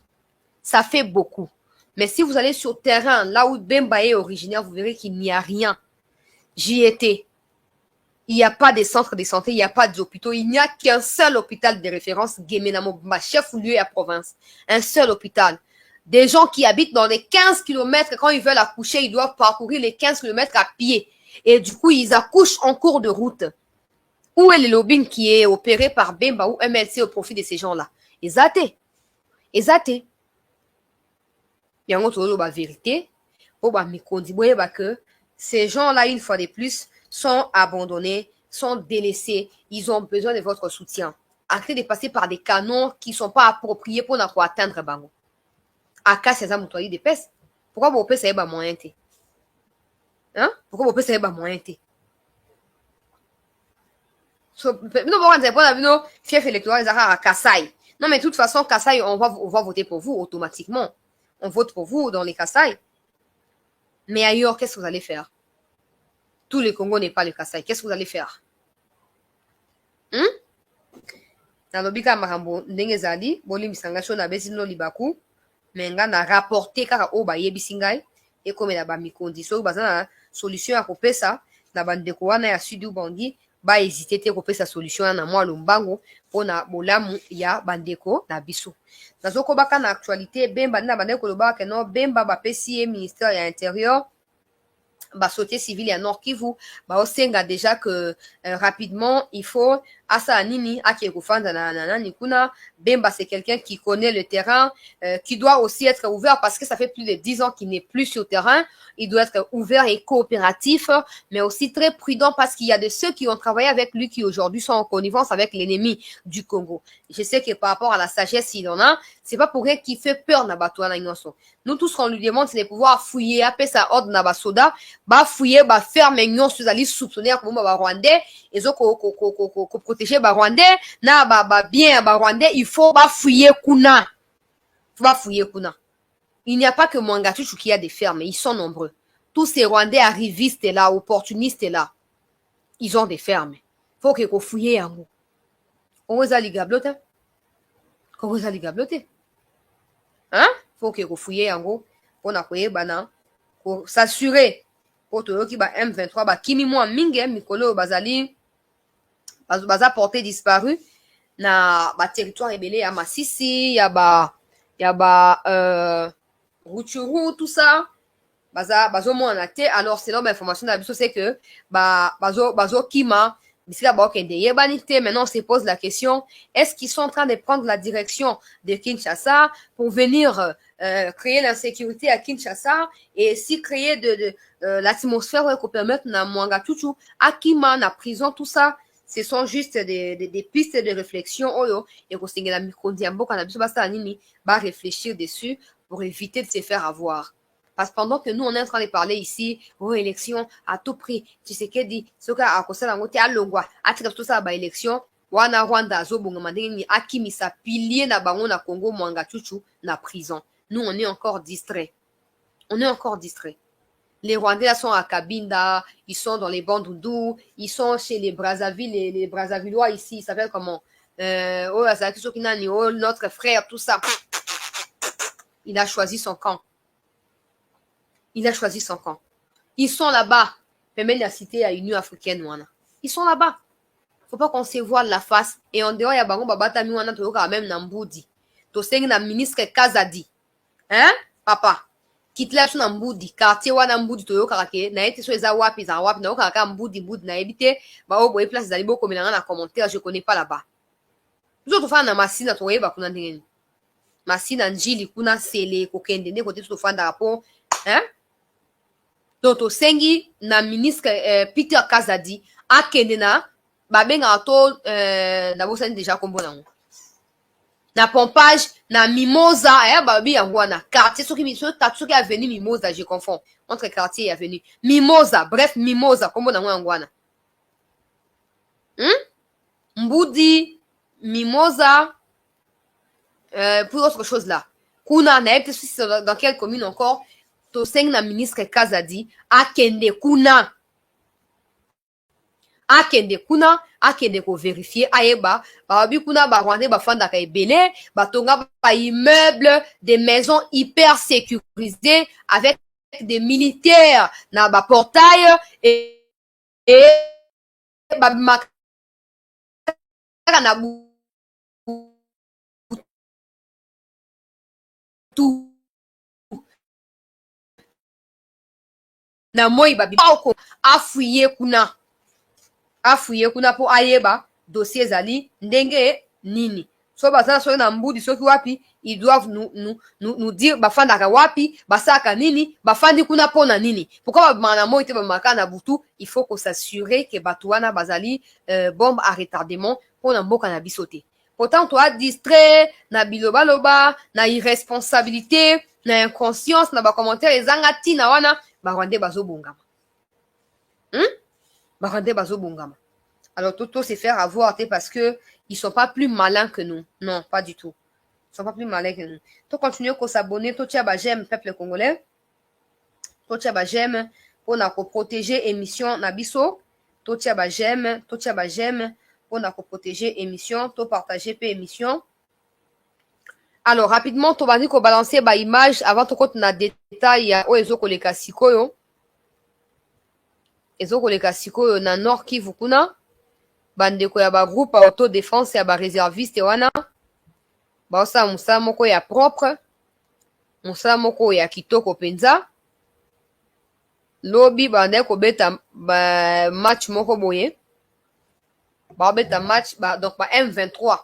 Ça fait beaucoup. Mais si vous allez sur le terrain, là où Bemba est originaire, vous verrez qu'il n'y a rien. J'y étais. Il n'y a pas de centre de santé, il n'y a pas d'hôpitaux, il n'y a qu'un seul hôpital de référence, Guémenamo, ma chef lieu à province. Un seul hôpital. Des gens qui habitent dans les 15 km, quand ils veulent accoucher, ils doivent parcourir les 15 km à pied. Et du coup, ils accouchent en cours de route. Où est le lobbying qui est opéré par Bemba ou MLC au profit de ces gens-là? Exacté. Exacté. Il y a une autre vérité. Pour que ces gens-là, une fois de plus, sont abandonnés, sont délaissés. Ils ont besoin de votre soutien. Arrêtez de passer par des canons qui ne sont pas appropriés pour atteindre Bango. Aka ces amoutouailles de peste. Pourquoi vous pouvez pas moyen té? Hein? Pourquoi vous pouvez pas moyen té? Non, bon, on pas non, fief électoral à Kassai. Non, mais de toute façon, Kassai, on va voter pour vous automatiquement. On vote pour vous dans les Kassai. Mais ailleurs, qu'est-ce que vous allez faire? Tout le Congo n'est pas le Kassai. Qu'est-ce que vous allez faire? Nalobika marambo ndenge zali, boli misanga na besi no libaku. Menga na rapporté kaka o ba yebisi ngai ekomela ba mikondi so bazana solution ya kopesa na bandeko wana ya Sud Ubangi ba hésiter te kopesa solution na mwa lombango pona bolamu ya bandeko na biso nazoko baka na actualité Bemba na bandeko loba ke no Bemba ba pesi ministère ya intérieur ba société civile à Nord Kivu ba osenga déjà que rapidement il faut asa nini akekufanda na nikuna Bemba c'est quelqu'un qui connaît le terrain qui doit aussi être ouvert parce que ça fait plus de 10 ans qu'il n'est plus sur le terrain, il doit être ouvert et coopératif mais aussi très prudent parce qu'il y a de ceux qui ont travaillé avec lui qui aujourd'hui sont en connivence avec l'ennemi du Congo. Je sais que par rapport à la sagesse il en a, c'est pas pour rien qu'il fait peur na bato na inonso. Nous tous qu'on lui demande c'est de pouvoir fouiller appeler sa ordre na basoda ba fouiller ba faire mais sous ali soupçonner comme ba rwandais et ko protéger ba rwandais na ba bien ba rwandais il faut ba fouiller kuna. Faut ba fouiller kuna. Il n'y a pas que Mwangachuchu qui a des fermes, ils sont nombreux. Tous ces rwandais arrivistes là, opportunistes là, ils ont des fermes. Faut que fouiller en gros. Comment ça ligablote? Comment ça ligablote? Hein? Faut que fouiller en gros pour na koye bana pour s'assurer pour to ki ba M23 ba kimi mo mingi mikolo bazali baza porté disparu na ba territoire rebelle ya Masisi ya ba Rutshuru tout ça bazo mo na te alors selon l'information de la biso c'est que bazo kima bisila ba okende yebanite. Maintenant on se pose la question, est-ce qu'ils sont en train de prendre la direction de Kinshasa pour venir créer l'insécurité à Kinshasa et si créer de l'atmosphère qui permettre na Mwangachuchu akima na prison tout ça? Ce sont juste des pistes de réflexion et qu'on s'engage la mikondi amboka na biso basta nini ba réfléchir dessus pour éviter de se faire avoir. Parce que pendant que nous, on est en train de parler ici, élection à tout prix, tu sais qu'elle dit, ce qu'a accosé la moitié à l'ongwa, à tout ça, bah, élection, wana Rwanda, zo, bon, mandeni, akimi, sa pilier, na bango, na Congo, Mwangachuchu, na prison. Nous, on est encore distraits. On est encore distraits. Les Rwandais, là, sont à Kabinda, ils sont dans les Bandundu, ils sont chez les Brazzaville, les Brazzavillois ici, ils s'appellent comment? notre frère, tout ça. Il a choisi son camp. Il a choisi son camp. Ils sont là-bas. Même la cité à Union africaine. Ils sont là-bas. Faut pas qu'on se voile la face. Et en dehors, il y a bango babata mi wana toyoka même namboudi. To sengi na ministre Kazadi. Hein? Papa. Kitla su na mbudi. Quartier wana mbudi toyoka kake. Na ete so eza wapi za wapi. Na yoka kaka mbudi na ebite. Ba obo e place zalibo komelanga na commentaire. Je connais pas là-bas. Nous autres fana na masina to yeba kuna ndengeni. Masina njili kuna sele kokende ne kote to fanda rapport. Hein? Donc to sengi na ministre Peter Kazadi akende na babenga to na bosani déjà kombo nango. Na pompage na mimosa babi yango wana quartier soki avenue mimosa je confonds entre quartier et avenue mimosa bref mimosa kombo nango yango wana. Mbudi mimosa pour autre chose là. Kuna na peut-être dans quelle commune encore to seng na ministre Kazadi akende kuna akende ko vérifier ayeba babi kuna ba rwandais ba fanda ka ebele batonga ba immeuble des maisons hyper sécurisées avec des militaires na ba portail et ba makaka na tout na moi babi ko afuye kuna po ayeba dossier zali ndenge nini so bazana so na mbudi soki wapi ils doivent nous dire bafandaka wapi basaka nini bafandi kuna pona nini pourquoi bamana moi te bamaka na butu il faut qu'on s'assurer que batuana bazali bombe à retardement pona mboka na bisote pourtant toi distrait na bilobaloba na irresponsabilité na inconscience na ba commentaire ezanga tina wana barwande bazobongama Barandé bazo bongama. Alors, tout se faire avoir, parce que ils sont pas plus malins que nous. Non, pas du tout. Ils sont pas plus malins que nous. Tu continues à s'abonner, tu as j'aime peuple congolais. Tu as j'aime pour protéger émission Nabiso. Tu as j'aime pour protéger émission, tu partager peu émission. Alors, rapidement, tu vas dire qu'on balancer ba image avant tu compte na détail o ezo koleka sikoyo. Ezokoleka sikoyo na Nord Kivu kuna bandeko ya ba groupe autodéfense ya ba réserviste wana baosa musala moko ya propre musala moko ya kitoko penza lobi bande ko beta ba match moko boye ba beta match donc ba M23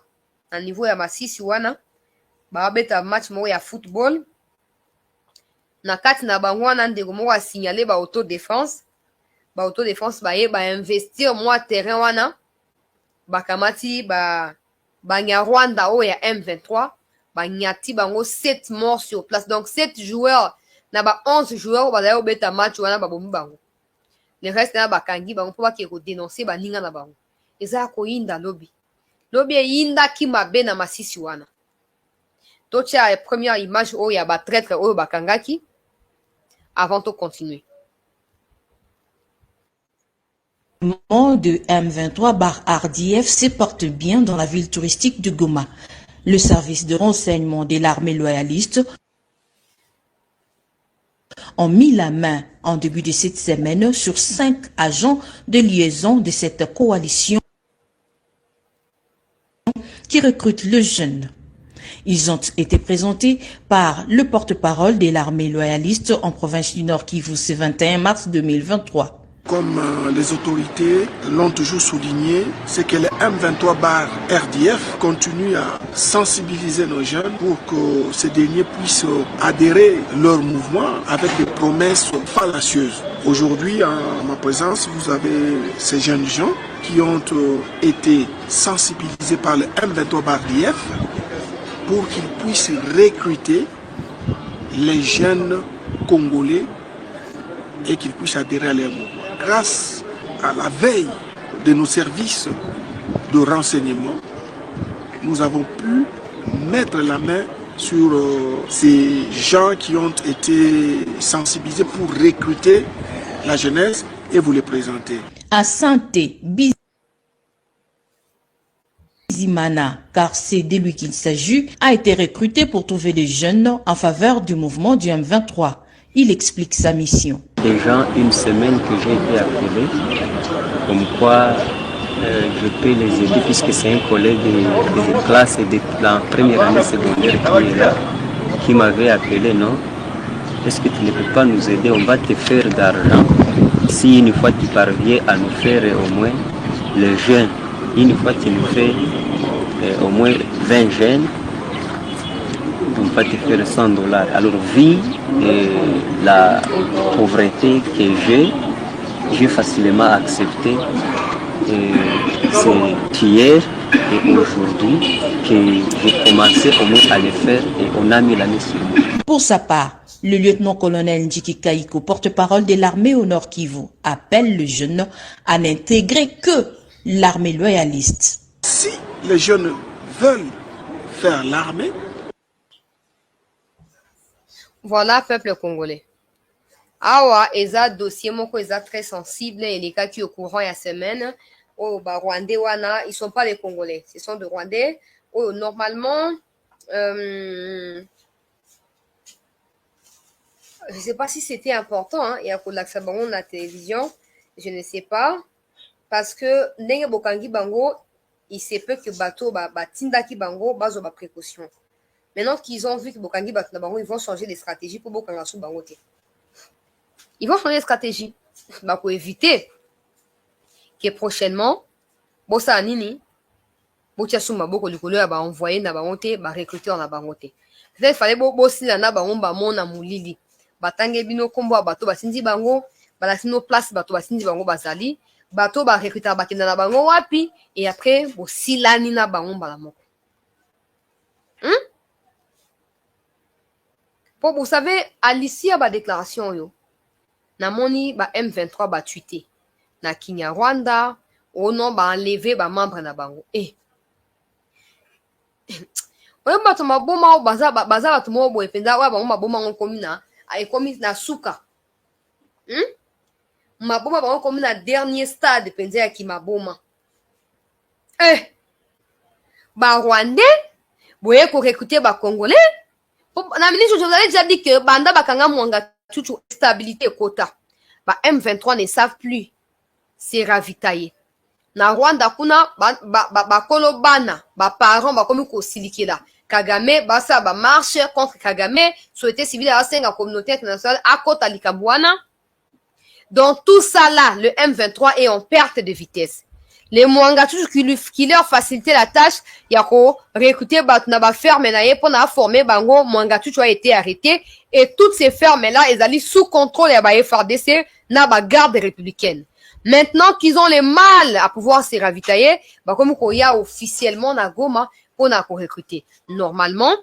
na niveau ya masisi wana ba beta match moko ya football na kati na bango wana ndeko moko a signaler ba autodéfense ba autodéfense ba investir moi terrain wana bakamati ba Rwanda o ya M23 ba nyati bango 7 morts sur place donc 7 joueurs na ba 11 joueurs ba dayo beta match wana ba bomu bango le reste na ba kangi bango po ba ke ko dénoncer ba ninga na bango eza ko inda lobby yinda ki mabe na masisi wana to tia première image o ya ba traître o ba kangaki avant de continuer. Le mouvement de M23/RDF se porte bien dans la ville touristique de Goma. Le service de renseignement de l'armée loyaliste ont mis la main en début de cette semaine sur 5 agents de liaison de cette coalition qui recrute le jeune. Ils ont été présentés par le porte-parole de l'armée loyaliste en province du Nord Kivu ce 21 mars 2023. Comme les autorités l'ont toujours souligné, c'est que le M23/RDF continue à sensibiliser nos jeunes pour que ces derniers puissent adhérer leur mouvement avec des promesses fallacieuses. Aujourd'hui, en ma présence, vous avez ces jeunes gens qui ont été sensibilisés par le M23/RDF pour qu'ils puissent recruter les jeunes Congolais et qu'ils puissent adhérer à leur mouvement. Grâce à la veille de nos services de renseignement, nous avons pu mettre la main sur ces gens qui ont été sensibilisés pour recruter la jeunesse et vous les présenter. À Santé, Bizimana, car c'est de lui qu'il s'agit, a été recruté pour trouver des jeunes en faveur du mouvement du M23. Il explique sa mission. Déjà une semaine que j'ai été appelé, comme quoi je peux les aider puisque c'est un collègue de classe de la première année secondaire qui est là, qui m'avait appelé, non? Est-ce que tu ne peux pas nous aider? On va te faire d'argent. Si une fois tu parviens à nous faire au moins les jeunes, une fois tu nous fais au moins 20 jeunes, on va te faire $100. Alors vu la pauvreté que j'ai facilement accepté. C'est hier et aujourd'hui que j'ai commencé au moins à le faire et on a mis la main sur moi. Pour sa part, le lieutenant-colonel Ndjiki Kaiko, porte-parole de l'armée au Nord Kivu, appelle le jeune à n'intégrer que l'armée loyaliste. Si les jeunes veulent faire l'armée, voilà, peuple congolais. Awa, eza dossier moko eza très sensible et les cas qui au courant il y a semaine, oh bah Rwandais wana, ils sont pas les Congolais, ce sont des Rwandais. Oh normalement, je sais pas si c'était important, hein, et à cause de l'accès la télévision, je ne sais pas, parce que ndenge bokangi bango, il se peut que bateau ba tindaki bango bazo ba précaution. Maintenant qu'ils ont vu que bokangi bato bango, ils vont changer de stratégie pour bokanga sou bango te. Ils vont changer de stratégie pour éviter que prochainement, bosa nini, botia sou maboko likolo ya ba envoyer na bango te, ba recruter na bango te. Peut-être fallait bosila na bango ba mona mulili. Batange bino kombo ya bato basindi bango, balasino place bato basindi bango bazali, bato ba recruter bakenda na bango wapi et après bosilani na bango mbala moko. Pour vous savez, à l'issue de la déclaration, yo, namoni ba M23 ba tweeté. Na Kinyarwanda, au nom ba enlevé ba membre na bango. Oyo bato maboma o baza bato mo bo ependa wa ba maboma ngo komi na komi na suka. Maboma ba komi na dernier stade penza ya kimaboma. Ba Rwandais, boye ko recruter ba Congolais. Na ministre, je vous avais déjà dit que Banda Bakanga Mwanga Tutu stabilité quota. Ba M23 ne savent plus se ravitailler. Na Rwanda kuna ba kolo bana, ba parents ba komi ko silikela. Kagame basa ba marche contre Kagame, société civile à la communauté internationale à kota likabwana. Dans tout ça là, le M23 est en perte de vitesse. Les Mwangatutu qui leur facilitaient la tâche, yako recruter batna ferme na pour na former bango Mwangatutu a été arrêté et toutes ces fermes là elles allaient sous contrôle ya ba FARDC na ba garde républicaine. Maintenant qu'ils ont les mal à pouvoir se ravitailler, ba comme ko ya officiellement na Goma pour na recruter. Normalement,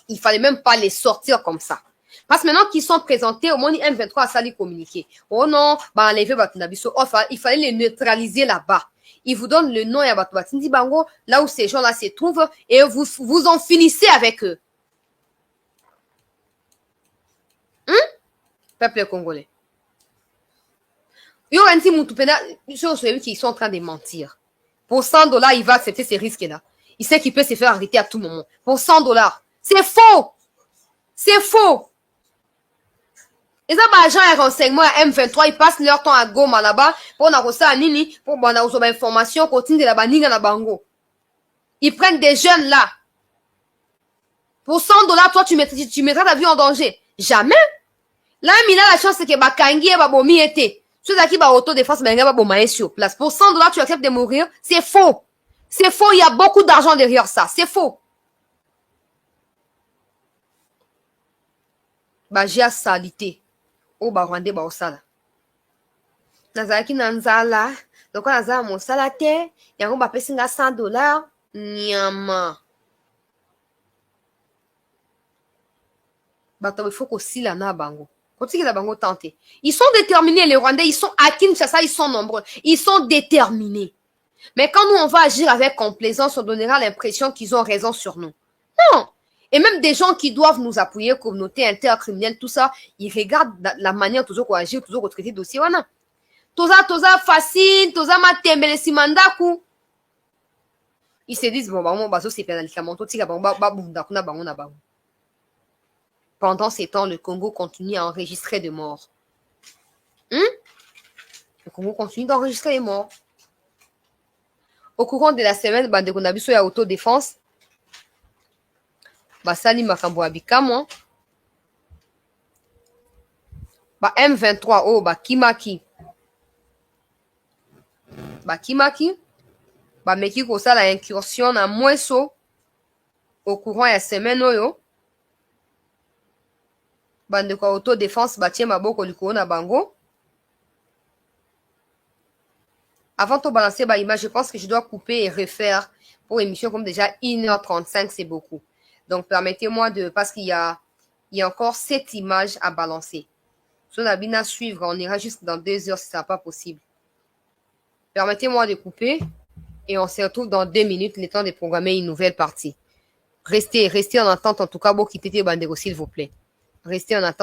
il fallait même pas les sortir comme ça. Parce que maintenant qu'ils sont présentés, au moins M23 a sali communiquer. Oh non, bah enlever Batunabiso. Enfin, il fallait les neutraliser là-bas. Ils vous donnent le nom ya Batubatindi Bango, là où ces gens-là se trouvent, et vous en finissez avec eux. Peuple congolais. Yo Renti Moutupena, ceux qui sont en train de mentir. Pour $100, il va accepter ces risques-là. Il sait qu'il peut se faire arrêter à tout moment. Pour $100. C'est faux! C'est faux! Les agents et renseignements à M23, ils passent leur temps à Goma là-bas pour na à Nini, pour na information, continue là-bas, Nina na Bango. Ils prennent des jeunes là. Pour $100, toi, tu mettras ta vie en danger. Jamais. Là, il a la chance que Bakangi et Babomi étaient. Ceux qui ba autodéfense, ben, Babomae sur place. Pour $100, tu acceptes de mourir. C'est faux. C'est faux. Il y a beaucoup d'argent derrière ça. C'est faux. Bagia salité. O ba Rwandais ba osala. Nazalaki na nzala, donc nazala mosala te, yango ba pesi nga $100, nyama. Bato il faut ko sila na bango. Kotiki la bango tenter. Ils sont déterminés les Rwandais, ils sont à Kinshasa, ils sont nombreux, ils sont déterminés. Mais quand nous on va agir avec complaisance, on donnera l'impression qu'ils ont raison sur nous. Non. Et même des gens qui doivent nous appuyer, communauté intercriminelle, tout ça, ils regardent la manière toujours qu'on agit, toujours qu'on traite dossier. Wana. Toza facile, toza matembele simandaku. Ils se disent, bon, bah, mon bateau, c'est pénalité. Pendant ces temps, le Congo continue à enregistrer des morts. Le Congo continue d'enregistrer les morts. Au courant de la semaine, bande qu'on a vu sur la autodéfense, basali makambo abikamo, M23 oh bakimaki meki kosala incursion na mweso au courant ya semaine oyo bande kwa autodéfense batie maboko likolo na bango. Avant de balancer ma image, je pense que je dois couper et refaire pour émission comme déjà 1h35, c'est beaucoup. Donc, permettez-moi parce qu'il y a encore 7 images à balancer. Si on a bien à suivre, on ira jusque dans 2 heures si ça n'est pas possible. Permettez-moi de couper et on se retrouve dans 2 minutes, le temps de programmer une nouvelle partie. Restez en attente, en tout cas, bon, quittez Bandego, s'il vous plaît. Restez en attente.